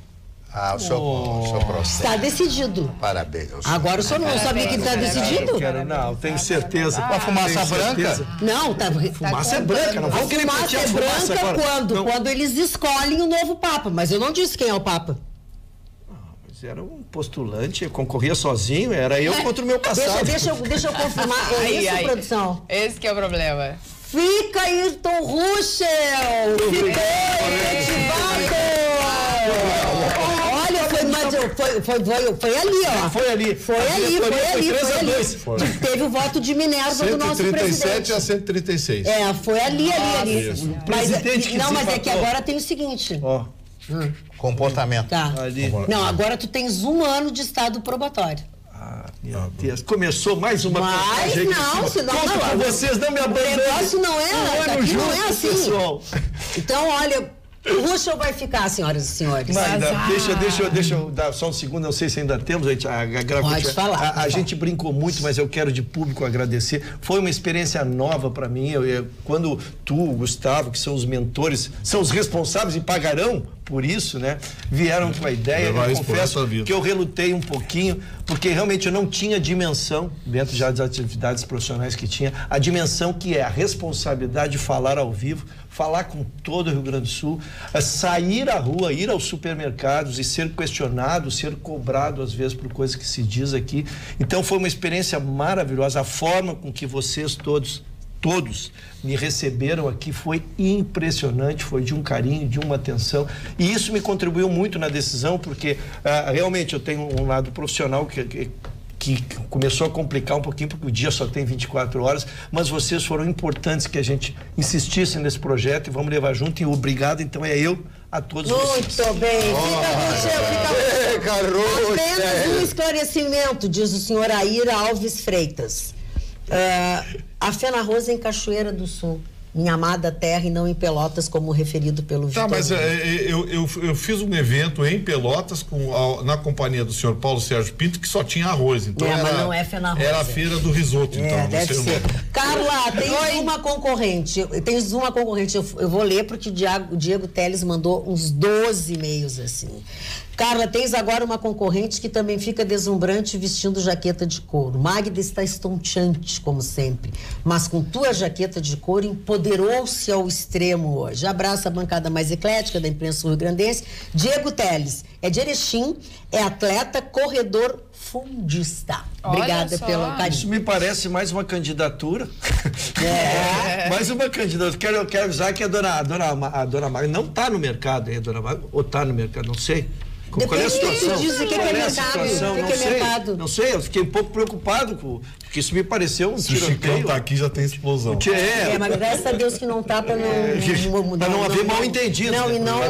O seu processo. Está decidido. Parabéns. Agora o senhor não sabia que está decidido? Não, tenho certeza. A fumaça branca? Não, tá. Fumaça é branca, não vamos querer fumaça é branca quando eles escolhem o novo Papa, mas eu não disse quem é o Papa. Era um postulante, eu concorria sozinho, era eu contra o meu passado. Deixa eu confirmar. É isso, produção? Esse que é o problema. Fica Ayrton Ruschel! Olha, foi ali, ó. Foi ali. Foi ali. Teve o voto de Minerva do nosso presidente. 137 a 136. Foi ali. Mas é que agora tem o seguinte. Comportamento. Tá. Não, agora tu tens 1 ano de estado probatório. Meu Deus, começou mais uma contagem. Mas senão vocês não me abandonem. O negócio não é assim. Pessoal. Então, olha, o Ruschel vai ficar, senhoras e senhores. Deixa eu dar só um segundo, não sei se ainda temos. Pode falar. A gente brincou muito, mas eu quero de público agradecer. Foi uma experiência nova para mim. Quando tu, Gustavo, que são os mentores, são os responsáveis e pagarão por isso, né? Vieram com a ideia, eu confesso que eu relutei um pouquinho, porque realmente eu não tinha dimensão, dentro já das atividades profissionais que tinha, a dimensão que é a responsabilidade de falar ao vivo, falar com todo o Rio Grande do Sul, sair à rua, ir aos supermercados e ser questionado, ser cobrado às vezes por coisas que se diz aqui. Então foi uma experiência maravilhosa, a forma com que vocês todos me receberam aqui foi impressionante, foi de um carinho, de uma atenção, e isso me contribuiu muito na decisão, porque realmente eu tenho um lado profissional que começou a complicar um pouquinho, porque o dia só tem 24 horas, mas vocês foram importantes que a gente insistisse nesse projeto e vamos levar junto, e obrigado, então eu a todos vocês. Muito bem, fica apenas um esclarecimento, diz o senhor Aira Alves Freitas. A Fena Rosa em Cachoeira do Sul, em amada terra e não em Pelotas, como referido pelo Vitor. Tá, mas eu fiz um evento em Pelotas na companhia do senhor Paulo Sérgio Pinto, que só tinha arroz. Então mas não é Fena Rosa. Era a feira do risoto, então. Deve ser. Carla, tens uma concorrente. Eu vou ler porque o Diego Teles mandou uns 12 e-mails assim. Carla, tens agora uma concorrente que também fica deslumbrante vestindo jaqueta de couro. Magda está estonteante, como sempre, mas com tua jaqueta de couro empoderou-se ao extremo hoje. Abraço a bancada mais eclética da imprensa rio-grandense. Diego Teles, é de Erechim, é atleta, corredor fundista. Obrigada pelo carinho. Isso me parece mais uma candidatura. Mais uma candidatura. Quero avisar que a dona Magda não está no mercado, hein, dona Magda? Ou está no mercado, não sei. Qual é a situação? Não sei, eu fiquei um pouco preocupado porque isso me pareceu um tiroteio. Se o Chicão tá aqui, já tem explosão. Mas graças a Deus que não tá para não haver mal entendido. E não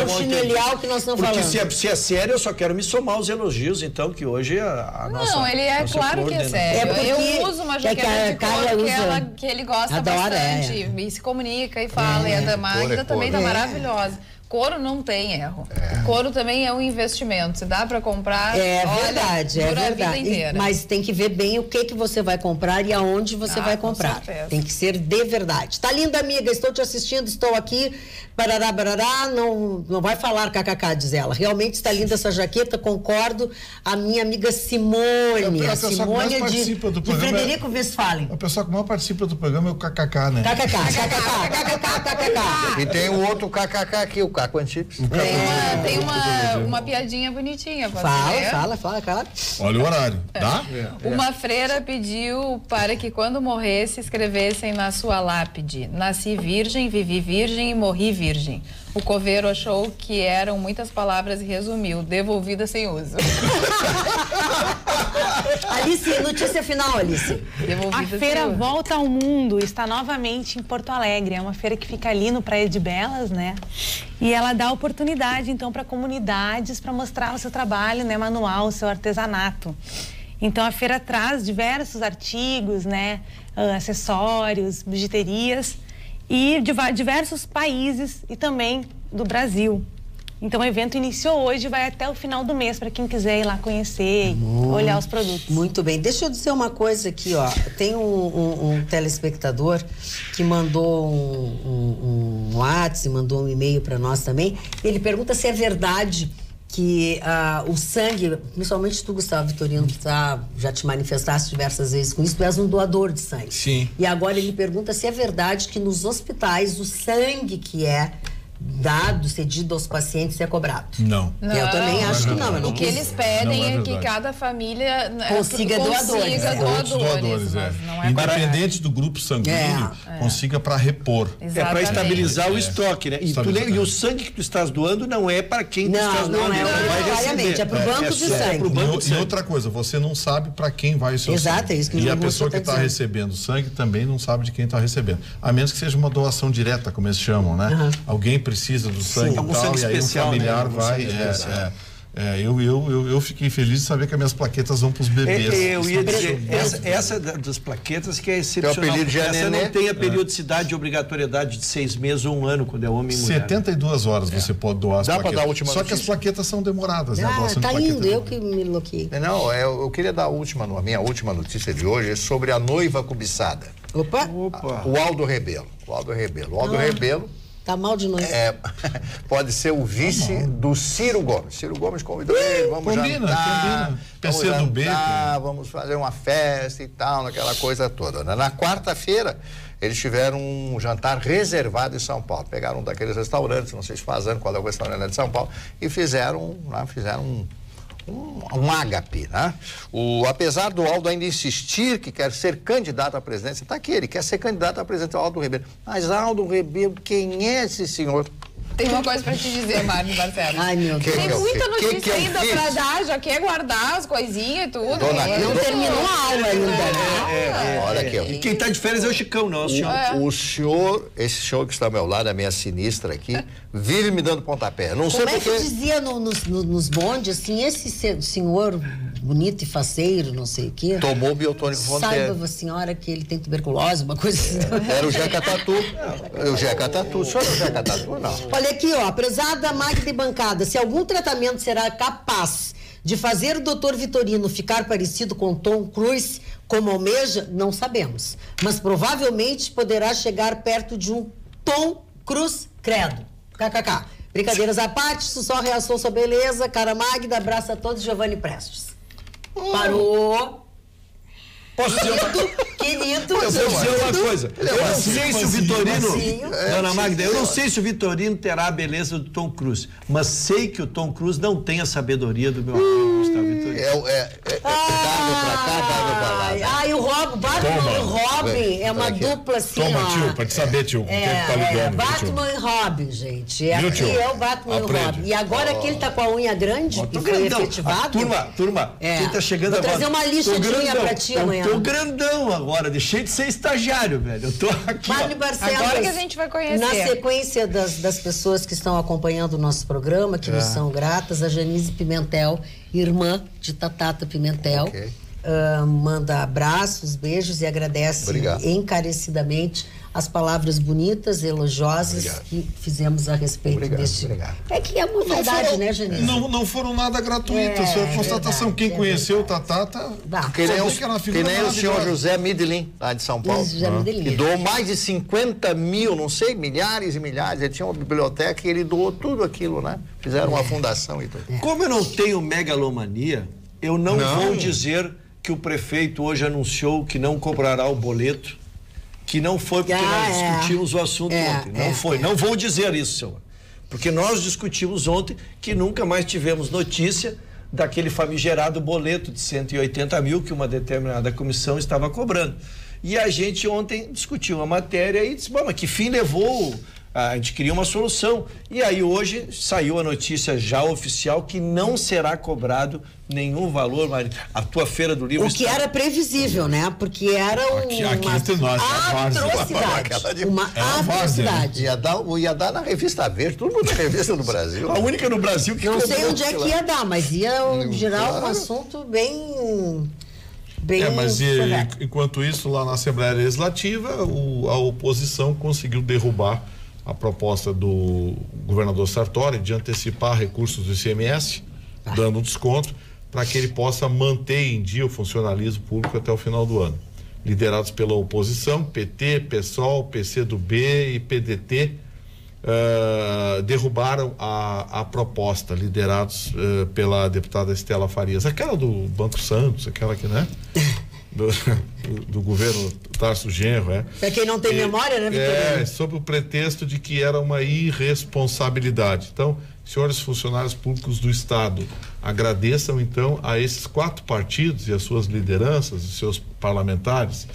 chinelhar o que nós estamos falando. Porque se é sério, eu só quero me somar aos elogios, então, que hoje a nossa... Não, ele é claro que é sério. Eu uso uma jaqueta de couro que ele gosta bastante, e se comunica e fala, e a Magda também tá maravilhosa. Couro não tem erro. Couro também é um investimento. Se dá para comprar, verdade. A vida inteira. Mas tem que ver bem o que você vai comprar e aonde você vai comprar. Tem que ser de verdade. Tá linda, amiga. Estou te assistindo, estou aqui. Barará, não vai falar kkk, diz ela. Realmente está linda essa jaqueta, concordo. A minha amiga Simone. A Simone de Frederico Westphalen. A pessoa que mais participa do programa é o kkk, né? kkk. E tem um outro kkk aqui, o Caco Antips. Tem uma piadinha bonitinha. Fala, claro. Olha o horário, tá? Uma freira pediu para que quando morresse escrevessem na sua lápide: nasci virgem, vivi virgem e morri virgem. O coveiro achou que eram muitas palavras e resumiu: devolvida sem uso. Alice, notícia final, Alice. A feira Volta ao Mundo está novamente em Porto Alegre. É uma feira que fica ali no Praia de Belas, né? E ela dá oportunidade, então, para comunidades para mostrar o seu trabalho, né, manual, o seu artesanato. Então, a feira traz diversos artigos, né, acessórios, bijuterias e de diversos países e também do Brasil. Então, o evento iniciou hoje e vai até o final do mês, para quem quiser ir lá conhecer, olhar os produtos. Muito bem. Deixa eu dizer uma coisa aqui, ó. Tem um telespectador que mandou um WhatsApp, mandou um e-mail para nós também. Ele pergunta se é verdade que o sangue, principalmente tu, Gustavo Vitorino, que já te manifestaste diversas vezes com isso, tu és um doador de sangue. Sim. E agora ele pergunta se é verdade que nos hospitais o sangue que é cedido aos pacientes é cobrado. Não. Eu também acho que não. O que eles pedem é que cada família consiga doadores. Independente do grupo sanguíneo, consiga para repor. Exatamente. É para estabilizar o estoque, né? E o sangue que tu estás doando não é para quem tu estás doando. Não é para o banco de sangue. E outra coisa, você não sabe para quem vai o seu sangue. Exato, é isso que E a pessoa que está recebendo sangue também não sabe de quem está recebendo. A menos que seja uma doação direta, como eles chamam, né? Alguém precisa do sangue e tal, e aí especial, um familiar, né? Vai. Eu fiquei feliz de saber que as minhas plaquetas vão para os bebês. Eu ia dizer, essa das plaquetas que é excepcional. Essa não tem a periodicidade de obrigatoriedade de 6 meses ou 1 ano, quando é homem e mulher. 72 horas você pode doar as plaquetas. Dá para dar a última Só que as plaquetas são demoradas, né? Tá indo, eu que me enlouquei. Não, eu queria dar a minha última notícia de hoje é sobre a noiva cobiçada. Opa. O Aldo Rebelo. O Aldo Rebelo Tá mal de noite. Pode ser o vice do Ciro Gomes. Ciro Gomes convidou ele, vamos jantar. PC do B. Vamos fazer uma festa e tal, naquela coisa toda. Na quarta-feira, eles tiveram um jantar reservado em São Paulo. Pegaram um daqueles restaurantes, não sei se fazendo qual é o restaurante de São Paulo, e fizeram um ágape, né? Apesar do Aldo ainda insistir que quer ser candidato à presidência, está aqui, ele quer ser candidato à presidência, Aldo Ribeiro. Mas Aldo Ribeiro, quem é esse senhor? Tem uma coisa pra te dizer, Mário Barcelos. Ai, meu Deus. Tem muita notícia ainda pra dar, já quer guardar as coisinhas e tudo. Não terminou a aula ainda, né? Olha aqui, ó. E quem tá de férias é o Chicão, não, o senhor. O senhor, esse senhor que está ao meu lado, a minha sinistra aqui, vive me dando pontapé. Não sei porque... Como é que dizia nos bondes, assim, esse senhor bonito e faceiro, não sei o quê... Tomou biotônico Fonteira. Saiba a senhora que ele tem tuberculose, uma coisa assim. Era o Jeca Tatu. O Jeca Tatu. O senhor é o Jeca Tatu, não? Olha aqui, ó, prezada Magda e bancada, se algum tratamento será capaz de fazer o Dr. Vitorino ficar parecido com Tom Cruise, como almeja, não sabemos. Mas provavelmente poderá chegar perto de um Tom Cruise credo. KKK. Brincadeiras à parte, isso só reação sua beleza. Cara Magda, abraço a todos, Giovanni Prestes. Parou. Posso dizer querido. Eu vou dizer uma coisa. Eu não sei se o Vitorino... Dona Magda, eu não sei se o Vitorino terá a beleza do Tom Cruise, mas sei que o Tom Cruise não tem a sabedoria do meu amigo Gustavo Vitorino. Dá pra cá, dá pra lá. E o Batman e Robin é uma dupla assim, Toma, tio, pra te saber, tio, quem é que tá ligando. Batman e Robin, gente. Aqui é o Batman e Robin. E agora que ele tá com a unha grande e foi efetivado... Turma, quem tá chegando agora... Vou trazer uma lixadinha pra ti amanhã. Eu tô grandão agora, deixei de ser estagiário, velho. Eu tô aqui, Mário Barcelos, agora que a gente vai conhecer. Na sequência das pessoas que estão acompanhando o nosso programa, que nos são gratas, a Janise Pimentel, irmã de Tatata Pimentel, manda abraços, beijos e agradece encarecidamente as palavras bonitas, elogiosas que fizemos a respeito deste... É que é uma verdade, né, Janine? Não foram nada gratuitas, foi a constatação. Quem conheceu o Tatata... Que nem o senhor José Midlin, lá de São Paulo, que doou mais de 50 mil, não sei, milhares e milhares. Ele tinha uma biblioteca e ele doou tudo aquilo, né? Fizeram uma fundação e tudo. Como eu não tenho megalomania, eu não vou dizer que o prefeito hoje anunciou que não cobrará o boleto, que não foi porque nós discutimos o assunto ontem. Não foi. Não vou dizer isso, senhor. Porque nós discutimos ontem que nunca mais tivemos notícia daquele famigerado boleto de 180 mil que uma determinada comissão estava cobrando. E a gente ontem discutiu a matéria e disse, bom, mas que fim levou? A gente queria uma solução. E aí hoje saiu a notícia já oficial que não será cobrado nenhum valor, Maria. A tua feira do livro... O que era previsível, né? Porque era uma atrocidade. Uma atrocidade. Ia dar na revista Verde, todo mundo na revista do Brasil. A única no Brasil que... Não sei onde é que ia dar, mas ia gerar um assunto bem... mas enquanto isso, lá na Assembleia Legislativa, a oposição conseguiu derrubar a proposta do governador Sartori de antecipar recursos do ICMS, dando um desconto, para que ele possa manter em dia o funcionalismo público até o final do ano. Liderados pela oposição, PT, PSOL, PCdoB e PDT, derrubaram a proposta, liderados pela deputada Estela Farias, aquela do Banco Santos, aquela que, né? Do governo Tarso Genro, Para quem não tem memória, né, Vitorino? Sob o pretexto de que era uma irresponsabilidade. Então, senhores funcionários públicos do Estado, agradeçam então a esses 4 partidos e as suas lideranças, os seus parlamentares,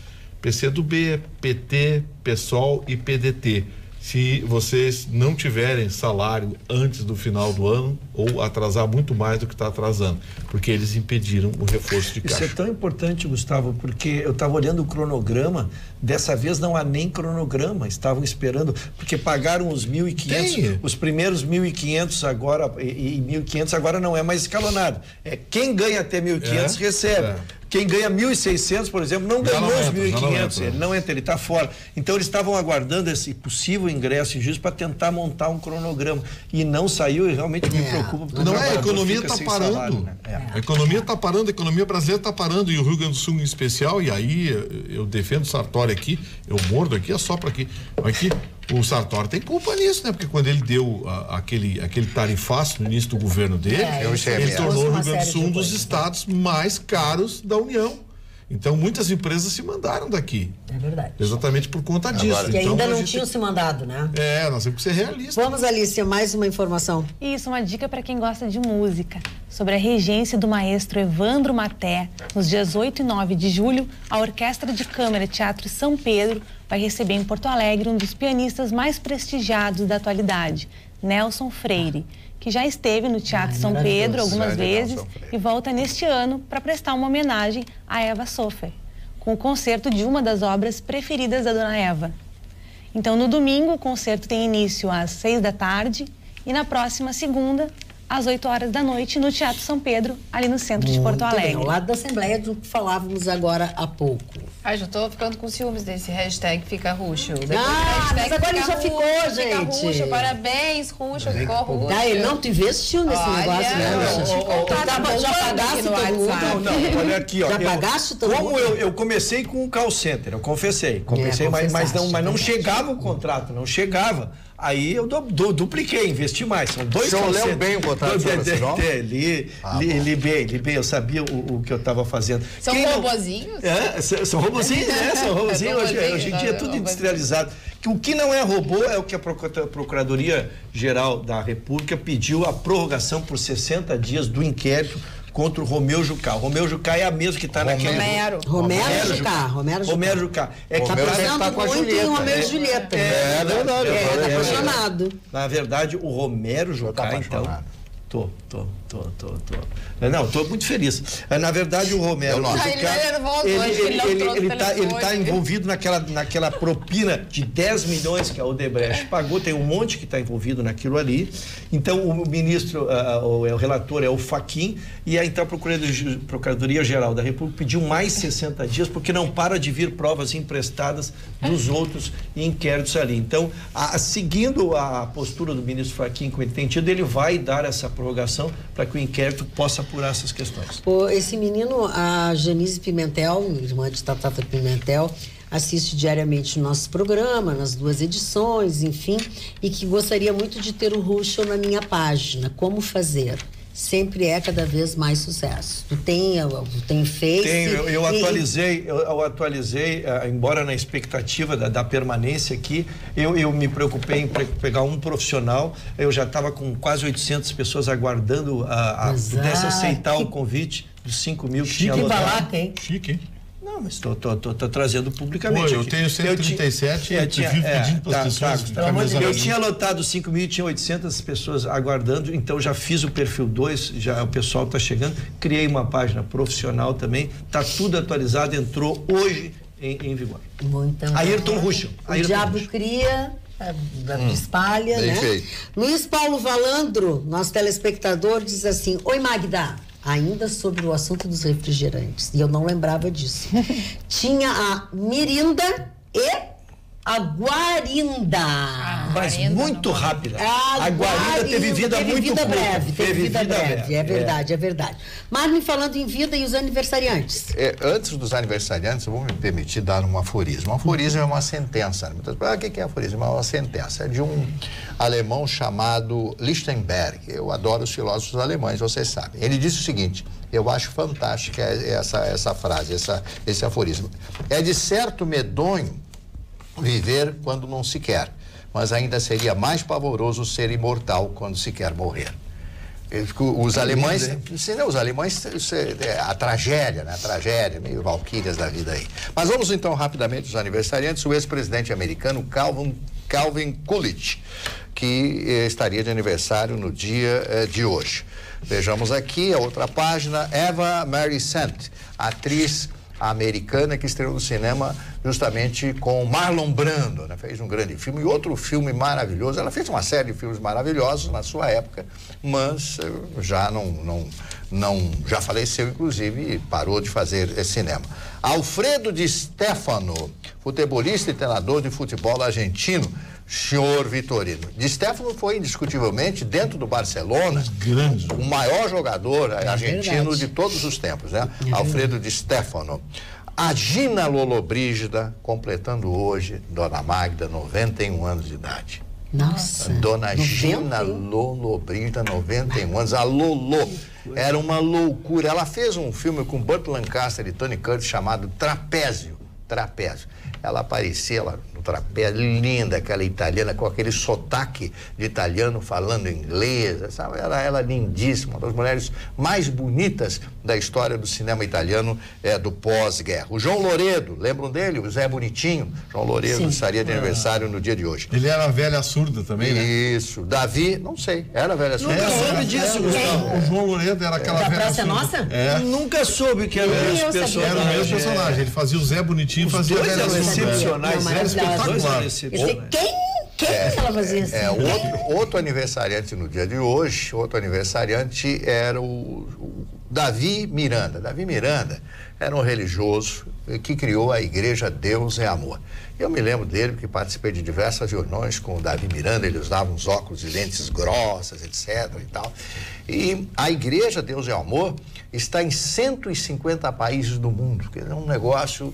PCdoB, PT, PSOL e PDT. Se vocês não tiverem salário antes do final do ano ou atrasar muito mais do que está atrasando, porque eles impediram o reforço de caixa. Isso é tão importante, Gustavo, porque eu estava olhando o cronograma, dessa vez não há nem cronograma, estavam esperando, porque pagaram os 1.500, os primeiros 1.500 agora, e 1.500 agora não é mais escalonado. Quem ganha até 1.500 recebe. Quem ganha 1.600, por exemplo, não ganhou os 1.500, ele não entra, ele está fora. Então eles estavam aguardando esse possível ingresso em juízo para tentar montar um cronograma e não saiu, e realmente me preocupa. Não a economia está parando. Salário, né? A economia está parando, a economia brasileira está parando, e o Rio Grande do Sul em especial, e aí eu defendo Sartori aqui, eu mordo aqui, assopro aqui. O Sartori tem culpa nisso, né? Porque quando ele deu aquele tarifaço no início do governo dele, ele tornou o Rio Grande do Sul um dos estados mais caros da União. Então, muitas empresas se mandaram daqui. É verdade. Exatamente por conta disso. Agora, que ainda não tinham se mandado, né? Nós temos que ser realistas. Vamos, Alicia, mais uma informação. Isso, uma dica para quem gosta de música. Sobre a regência do maestro Evandro Maté, nos dias 8 e 9 de julho, a Orquestra de Câmara Teatro São Pedro vai receber em Porto Alegre um dos pianistas mais prestigiados da atualidade, Nelson Freire, que já esteve no Teatro São Pedro algumas vezes e volta neste ano para prestar uma homenagem a Eva Sofer, com o concerto de uma das obras preferidas da Dona Eva. Então, no domingo, o concerto tem início às 6 da tarde e na próxima segunda, às 8 horas da noite, no Teatro São Pedro, ali no centro de Porto Alegre. Bem, ao lado da Assembleia, do que falávamos agora há pouco. Ai, já tô ficando com ciúmes desse hashtag Fica Ruxo. Mas agora ele já ficou, gente. Fica Ruxo, parabéns, Ruxo, ficou Ruxo. Ele não te investiu nesse negócio, né, Ruxo? Já pagaste todo mundo? Não, olha aqui, ó. Já pagaste todo mundo? Como eu comecei com o call center, eu confessei, mas não chegava o contrato, não chegava. Aí eu dupliquei, investi mais. São 2 call centers. Leu bem o contrato, li bem, eu sabia o que eu estava fazendo. São robozinhos? São robozinhos, né? São robozinhos. Hoje em dia é tudo industrializado. O que não é robô é o que a Procuradoria-Geral da República pediu a prorrogação por 60 dias do inquérito contra o Romeu Jucá. O Romeu Jucá é a mesma que está naquele... Romero Jucá. É que está com a Julieta. Muito em Romeu e Julieta. É verdade. Está apaixonado. Na verdade, o Romero Jucá, então... Tô. Não, tô muito feliz. Na verdade, o Romero Jucá, ele tá envolvido naquela propina de 10 milhões que a Odebrecht pagou. Tem um monte que está envolvido naquilo ali. Então, o ministro, o relator é o Fachin, e então a Procuradoria-Geral da República pediu mais 60 dias, porque não para de vir provas emprestadas dos outros inquéritos ali. Então, seguindo a postura do ministro Fachin, como ele tem tido, ele vai dar essa prorrogação para que o inquérito possa apurar essas questões. Esse menino, a Janise Pimentel, irmã de Tatata Pimentel, assiste diariamente o nosso programa, nas 2 edições, enfim, e que gostaria muito de ter o Ruxo na minha página. Como fazer? Sempre é cada vez mais sucesso. Tu tem Face? Tenho, eu atualizei, embora na expectativa da permanência aqui, eu me preocupei em pegar um profissional. Eu já estava com quase 800 pessoas aguardando pudesse aceitar o convite dos 5 mil que tinha lotado. Chique, hein? Não, mas estou trazendo publicamente. Eu tenho 137 e vivo pedindo para as pessoas. Eu tinha lotado 5 mil e tinha 800 pessoas aguardando, então já fiz o perfil 2, já o pessoal está chegando. Criei uma página profissional também, está tudo atualizado, entrou hoje em vigor. Muito Ayrton Ruxo. O diabo cria, espalha, né? Feito. Luiz Paulo Valandro, nosso telespectador, diz assim: oi, Magda. Ainda sobre o assunto dos refrigerantes, e eu não lembrava disso. Tinha a Mirinda e a Guarinda. Mas muito rápida. A Guarinda teve vida muito curta. Teve vida breve. É verdade. Mas me falando em vida e os aniversariantes. Antes dos aniversariantes, eu vou me permitir dar um aforismo. Um aforismo é uma sentença. O que é aforismo? É uma sentença. É de um alemão chamado Lichtenberg. Eu adoro os filósofos alemães, vocês sabem. Ele disse o seguinte, eu acho fantástica essa frase, esse aforismo. É de certo medonho viver quando não se quer, mas ainda seria mais pavoroso ser imortal quando se quer morrer. Os alemães, a tragédia, né? A tragédia, meio valquírias da vida aí. Mas vamos então rapidamente aos aniversariantes. O ex-presidente americano Calvin Coolidge, que estaria de aniversário no dia de hoje. Vejamos aqui a outra página. Eva Mary Sant, atriz americana que estreou no cinema justamente com Marlon Brando, né? Fez um grande filme e outro filme maravilhoso. Ela fez uma série de filmes maravilhosos na sua época, mas já já faleceu, inclusive, e parou de fazer cinema. Alfredo Di Stefano, futebolista e treinador de futebol argentino. Senhor Vitorino. Di Stefano foi indiscutivelmente, dentro do Barcelona, o maior jogador argentino de todos os tempos, né? Alfredo Di Stefano. A Gina Lollobrigida, completando hoje, Dona Magda, 91 anos de idade. Nossa. Dona Gina Lollobrigida, 91 anos. A Lolo era uma loucura. Ela fez um filme com Burt Lancaster e Tony Curtis chamado Trapézio. Ela aparecia lá no trapézio, linda, aquela italiana, com aquele sotaque de italiano falando inglês, sabe? Ela lindíssima, uma das mulheres mais bonitas da história do cinema italiano do pós-guerra. O João Loredo, lembram dele? O Zé Bonitinho. João Loredo estaria de aniversário no dia de hoje. Ele era velha surda também, né? Isso. Davi, não sei, era velha surda. Nunca soube disso, Gustavo. O João Loredo era aquela velha Praça surda. Nossa? Nunca soube que era o mesmo personagem. Era o mesmo personagem. Ele fazia o Zé Bonitinho e fazia a velha surda. Excepcionais, era espetacular. Quem ela fazia assim? Outro aniversariante no dia de hoje, outro aniversariante era o Davi Miranda. Davi Miranda era um religioso que criou a Igreja Deus é Amor. Eu me lembro dele porque participei de diversas reuniões com o Davi Miranda, ele usava uns óculos e lentes grossas, etc. e tal. E a Igreja Deus é Amor está em 150 países do mundo, que é um negócio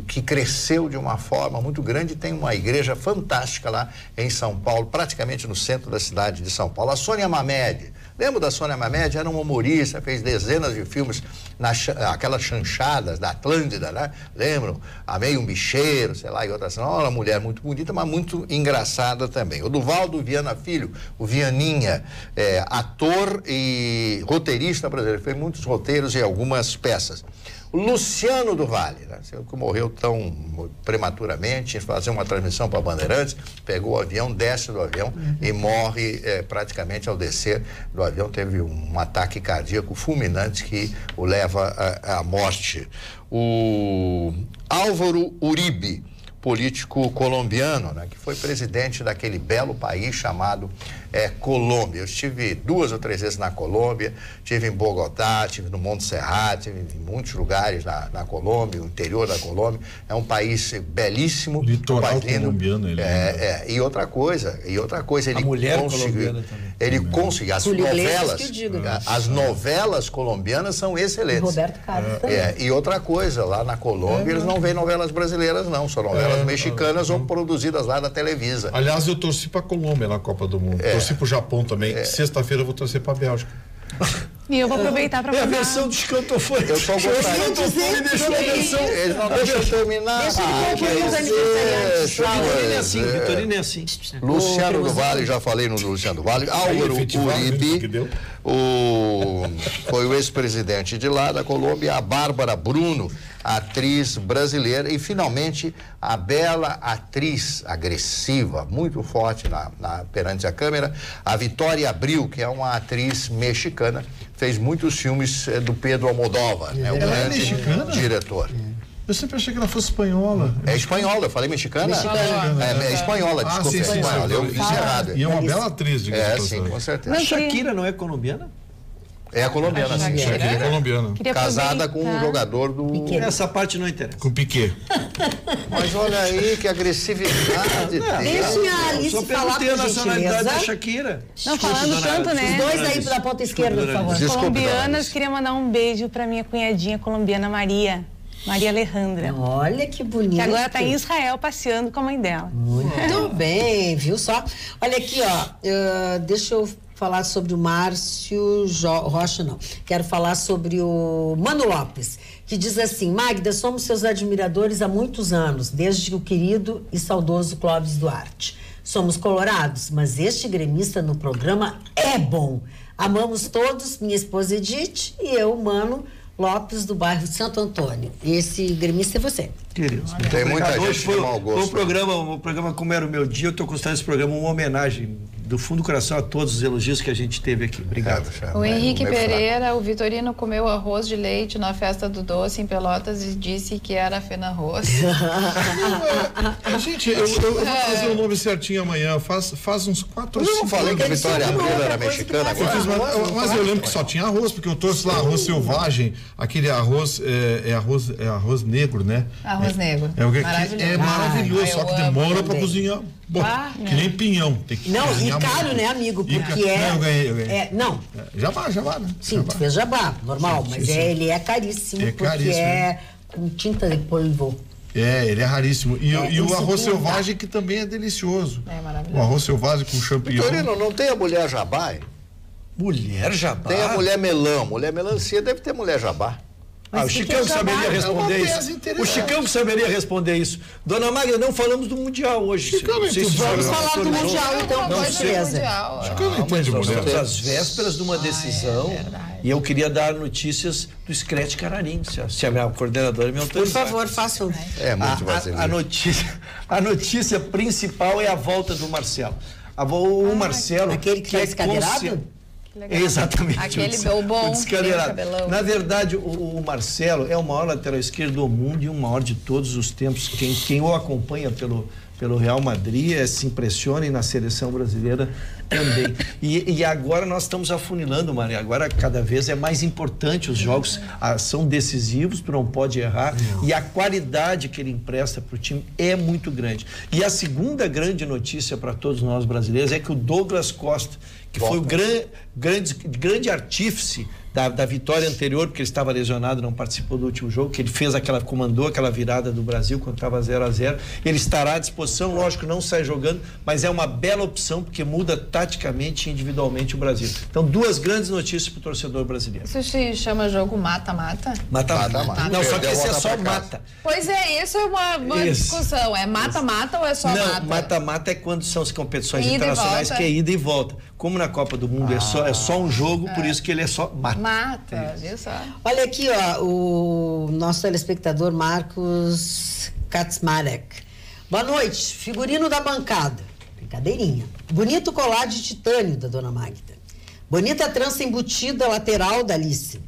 que cresceu de uma forma muito grande. Tem uma igreja fantástica lá em São Paulo, praticamente no centro da cidade de São Paulo. A Sônia Mamed, lembra da Sônia Mamed? Era uma humorista, fez dezenas de filmes, aquelas chanchadas da Atlântida, né? Lembram? Amei um Bicheiro, sei lá, e outras. Uma mulher muito bonita, mas muito engraçada também. O Duvaldo Viana Filho, o Vianinha, ator e roteirista brasileiro, fez muitos roteiros e algumas peças. O Luciano do Vale, né? Que morreu tão prematuramente, fazer uma transmissão para Bandeirantes, pegou o avião, desce do avião e morre praticamente ao descer do avião. Teve um ataque cardíaco fulminante que o leva à morte. O Álvaro Uribe, político colombiano, né, que foi presidente daquele belo país chamado Colômbia. Eu estive 2 ou 3 vezes na Colômbia, estive em Bogotá, estive no Monte Serrat, estive em muitos lugares na Colômbia, o interior da Colômbia. É um país belíssimo. Litoral colombiano, ele E outra coisa, ele a mulher conseguiu, colombiana também. Ele conseguiu, as novelas colombianas são excelentes. Roberto Carlos também. E outra coisa, lá na Colômbia eles não veem novelas brasileiras não, são novelas mexicanas ou produzidas lá da Televisa. Aliás, eu torci pra Colômbia na Copa do Mundo. Torci pro Japão também. Sexta-feira eu vou torcer pra Bélgica. E eu vou aproveitar para a versão dos cantofones. Eu só gostaria. Eles não deixam eu terminar. Deixa eu concluir os aniversariantes. Vitorino é assim. Luciano do Vale, já falei no Luciano do Vale. Álvaro Uribe, foi o ex-presidente de lá, da Colômbia. A Bárbara Bruno, atriz brasileira. E, finalmente, a bela atriz agressiva, muito forte perante a câmera, a Vitória Abril, que é uma atriz mexicana, fez muitos filmes do Pedro Almodóvar, né, o grande diretor. Eu sempre achei que ela fosse espanhola. É espanhola, eu falei mexicana? É espanhola, desculpa, sim, espanhola. Eu fiz errado. E é uma bela atriz, sim, com certeza. A Shakira não é colombiana? É a colombiana, sim. Shakira é colombiana. Casada com um jogador do... Piquet. Essa parte não interessa. Com Piquet. Mas olha aí, que agressividade. Deixa a Alice falar com a nacionalidade da gentileza. Shakira. Não, falando tanto, né? Os dois aí da ponta esquerda, por favor. Desculpe, Colombianas, queria mandar um beijo para minha cunhadinha colombiana Maria Alejandra. Olha que bonito. Que agora está em Israel passeando com a mãe dela. Muito bem, viu só? Olha aqui, ó. Deixa eu falar sobre o Márcio Rocha, não. Quero falar sobre o Mano Lopes, que diz assim: Magda, somos seus admiradores há muitos anos, desde o querido e saudoso Clóvis Duarte. Somos colorados, mas este gremista no programa é bom. Amamos todos, minha esposa Edith e eu, Mano Lopes, do bairro de Santo Antônio. Esse gremista é você. Queridos, tem muita gente de mau gosto. Foi um programa Como Era o Meu Dia. Eu estou considerando esse programa uma homenagem do fundo do coração a todos os elogios que a gente teve aqui. Obrigado. O Henrique Pereira, o Vitorino comeu arroz de leite na festa do doce em Pelotas e disse que era Fenarroz. Gente, eu vou fazer o nome certinho amanhã. Faz uns 4 ou 5 anos. Eu não falei que a Vitória Abril era mexicana agora. Mas eu lembro que só tinha arroz, porque eu trouxe lá arroz selvagem, aquele arroz, arroz negro, né? Arroz negro. É maravilhoso, só que demora para cozinhar. Bom, que nem pinhão. Tem que e caro, né, amigo? Porque eu ganhei. Jabá, né? Sim, tu fez jabá, normal, mas ele é caríssimo, porque é com tinta de polvo. Ele é raríssimo. E o arroz selvagem, que também é delicioso. É maravilhoso. O arroz selvagem com champignon. Vitorino, não tem a mulher jabá? Mulher jabá? Tem a mulher melão. Mulher melancia deve ter mulher jabá. O Chicão saberia responder isso. O Chicão saberia responder isso. Dona Magda, não falamos do Mundial hoje. Vamos falar do Mundial, então, com certeza. Chicão não entende nós mulher. estamos às vésperas de uma decisão. E eu queria dar notícias do Screte Cararim, se a minha coordenadora me autorizar. Por favor, faça. É muito brasileiro. A notícia principal é a volta do Marcelo. O Marcelo... Aquele que é descadeirado? Exatamente. Aquele bom cabelão. Na verdade, o Marcelo é o maior lateral esquerdo do mundo e o maior de todos os tempos. Quem o acompanha pelo Real Madrid se impressiona, e na seleção brasileira também. E agora nós estamos afunilando, Maria. Agora cada vez é mais importante, os jogos são decisivos, tu não pode errar, e a qualidade que ele empresta para o time é muito grande. E a segunda grande notícia para todos nós brasileiros é que o Douglas Costa, que foi o grande artífice da vitória anterior, porque ele estava lesionado, não participou do último jogo, que ele comandou aquela virada do Brasil quando estava 0-0. Ele estará à disposição, lógico, não sai jogando, mas é uma bela opção, porque muda taticamente e individualmente o Brasil. Então, duas grandes notícias para o torcedor brasileiro. Isso se chama jogo mata-mata? Mata-mata. Não, só que esse é só mata. Pois é, isso é uma discussão. É mata-mata ou é só mata? Não, mata-mata é quando são as competições internacionais, que é ida e volta. Como na Copa do Mundo é só um jogo, por isso que ele é só mata. Viu só? Olha aqui, ó, o nosso telespectador Marcos Kaczmarek. Boa noite, figurino da bancada. Brincadeirinha. Bonito colar de titânio da Dona Magda. Bonita trança embutida lateral da Alice.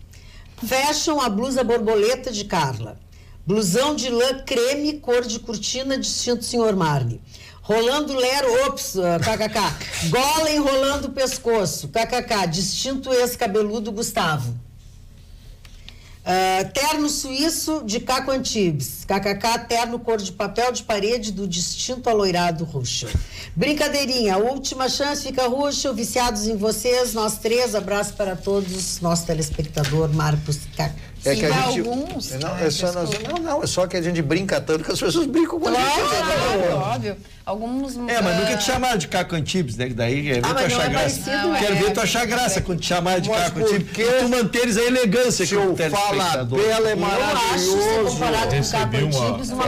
Fashion a blusa borboleta de Carla. Blusão de lã creme, cor de cortina, distinto Sr. Marne. Rolando Lero, ops, kkk. Gola enrolando o pescoço, kkk. Distinto ex-cabeludo Gustavo. Terno suíço de Caco Antibes, kkk. Terno cor de papel de parede do distinto aloirado Ruschel. Brincadeirinha, última chance, fica Ruschel, viciados em vocês, nós três, abraço para todos, nosso telespectador Marcos Caco. É que a gente, alguns. É só que a gente brinca tanto que as pessoas brincam com a gente. Claro, óbvio. Alguns. Mas nunca te chamaram de Caco Antibes, né? Daí quer ver tu achar graça. Quero ver tu achar graça quando te chamaram de Caco Antibes. Tu manteres a elegância que o telespectador. Bela é maravilhoso.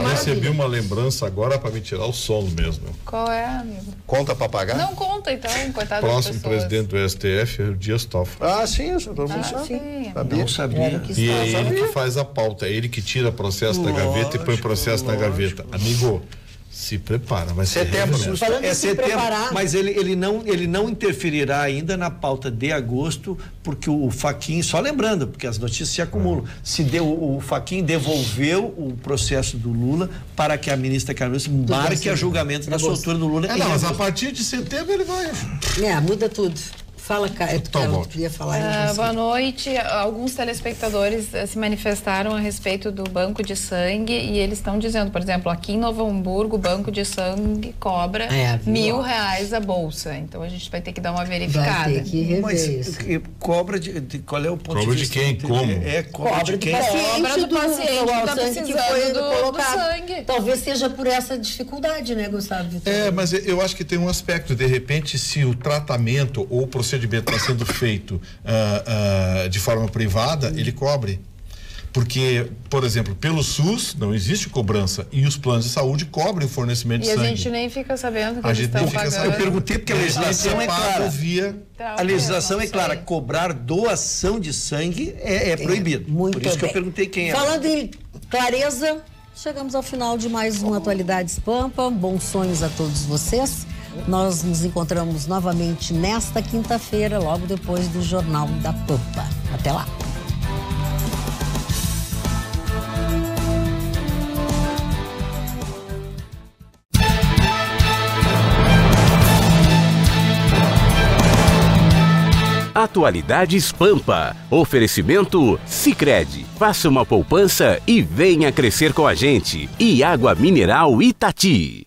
Recebi uma lembrança agora para me tirar o sono mesmo. Qual é, amigo? Conta pra pagar? Não conta, então, coitado. Próximo presidente do STF é o Dias Toffoli. Sim, isso todo mundo sabe. Não sabia. E é ele que faz a pauta, é ele que tira processo da gaveta e põe processo na gaveta. Amigo, se prepara, vai ser setembro. É setembro, mas ele não interferirá ainda na pauta de agosto, porque o Fachin, só lembrando, porque as notícias se acumulam, o Fachin devolveu o processo do Lula para que a ministra Carmen marque a julgamento da soltura do Lula. Mas a partir de setembro ele vai... muda tudo. Fala, Carla, tu queria falar. Boa noite. Alguns telespectadores se manifestaram a respeito do banco de sangue e eles estão dizendo, por exemplo, aqui em Novo Hamburgo, o banco de sangue cobra R$1.000 a bolsa. Então a gente vai ter que dar uma verificada. Vai ter que rever isso. Cobra qual é o ponto cobra de vista? De quem? Como? Cobra de quem? Cobra do paciente que está precisando do sangue. Talvez seja por essa dificuldade, né, Gustavo? Mas eu acho que tem um aspecto, de repente, se o tratamento ou o procedimento está sendo feito de forma privada, ele cobre. Porque, por exemplo, pelo SUS não existe cobrança e os planos de saúde cobrem o fornecimento de sangue. E a gente nem fica sabendo que eles estão pagando. Eu perguntei porque a legislação é clara. A legislação é clara, cobrar doação de sangue é proibido. Por isso que eu perguntei quem é. Falando em clareza, chegamos ao final de mais uma Atualidades Pampa. Bons sonhos a todos vocês. Nós nos encontramos novamente nesta quinta-feira, logo depois do Jornal da Pampa. Até lá! Atualidades Pampa. Oferecimento Sicredi. Faça uma poupança e venha crescer com a gente. E água mineral Itati.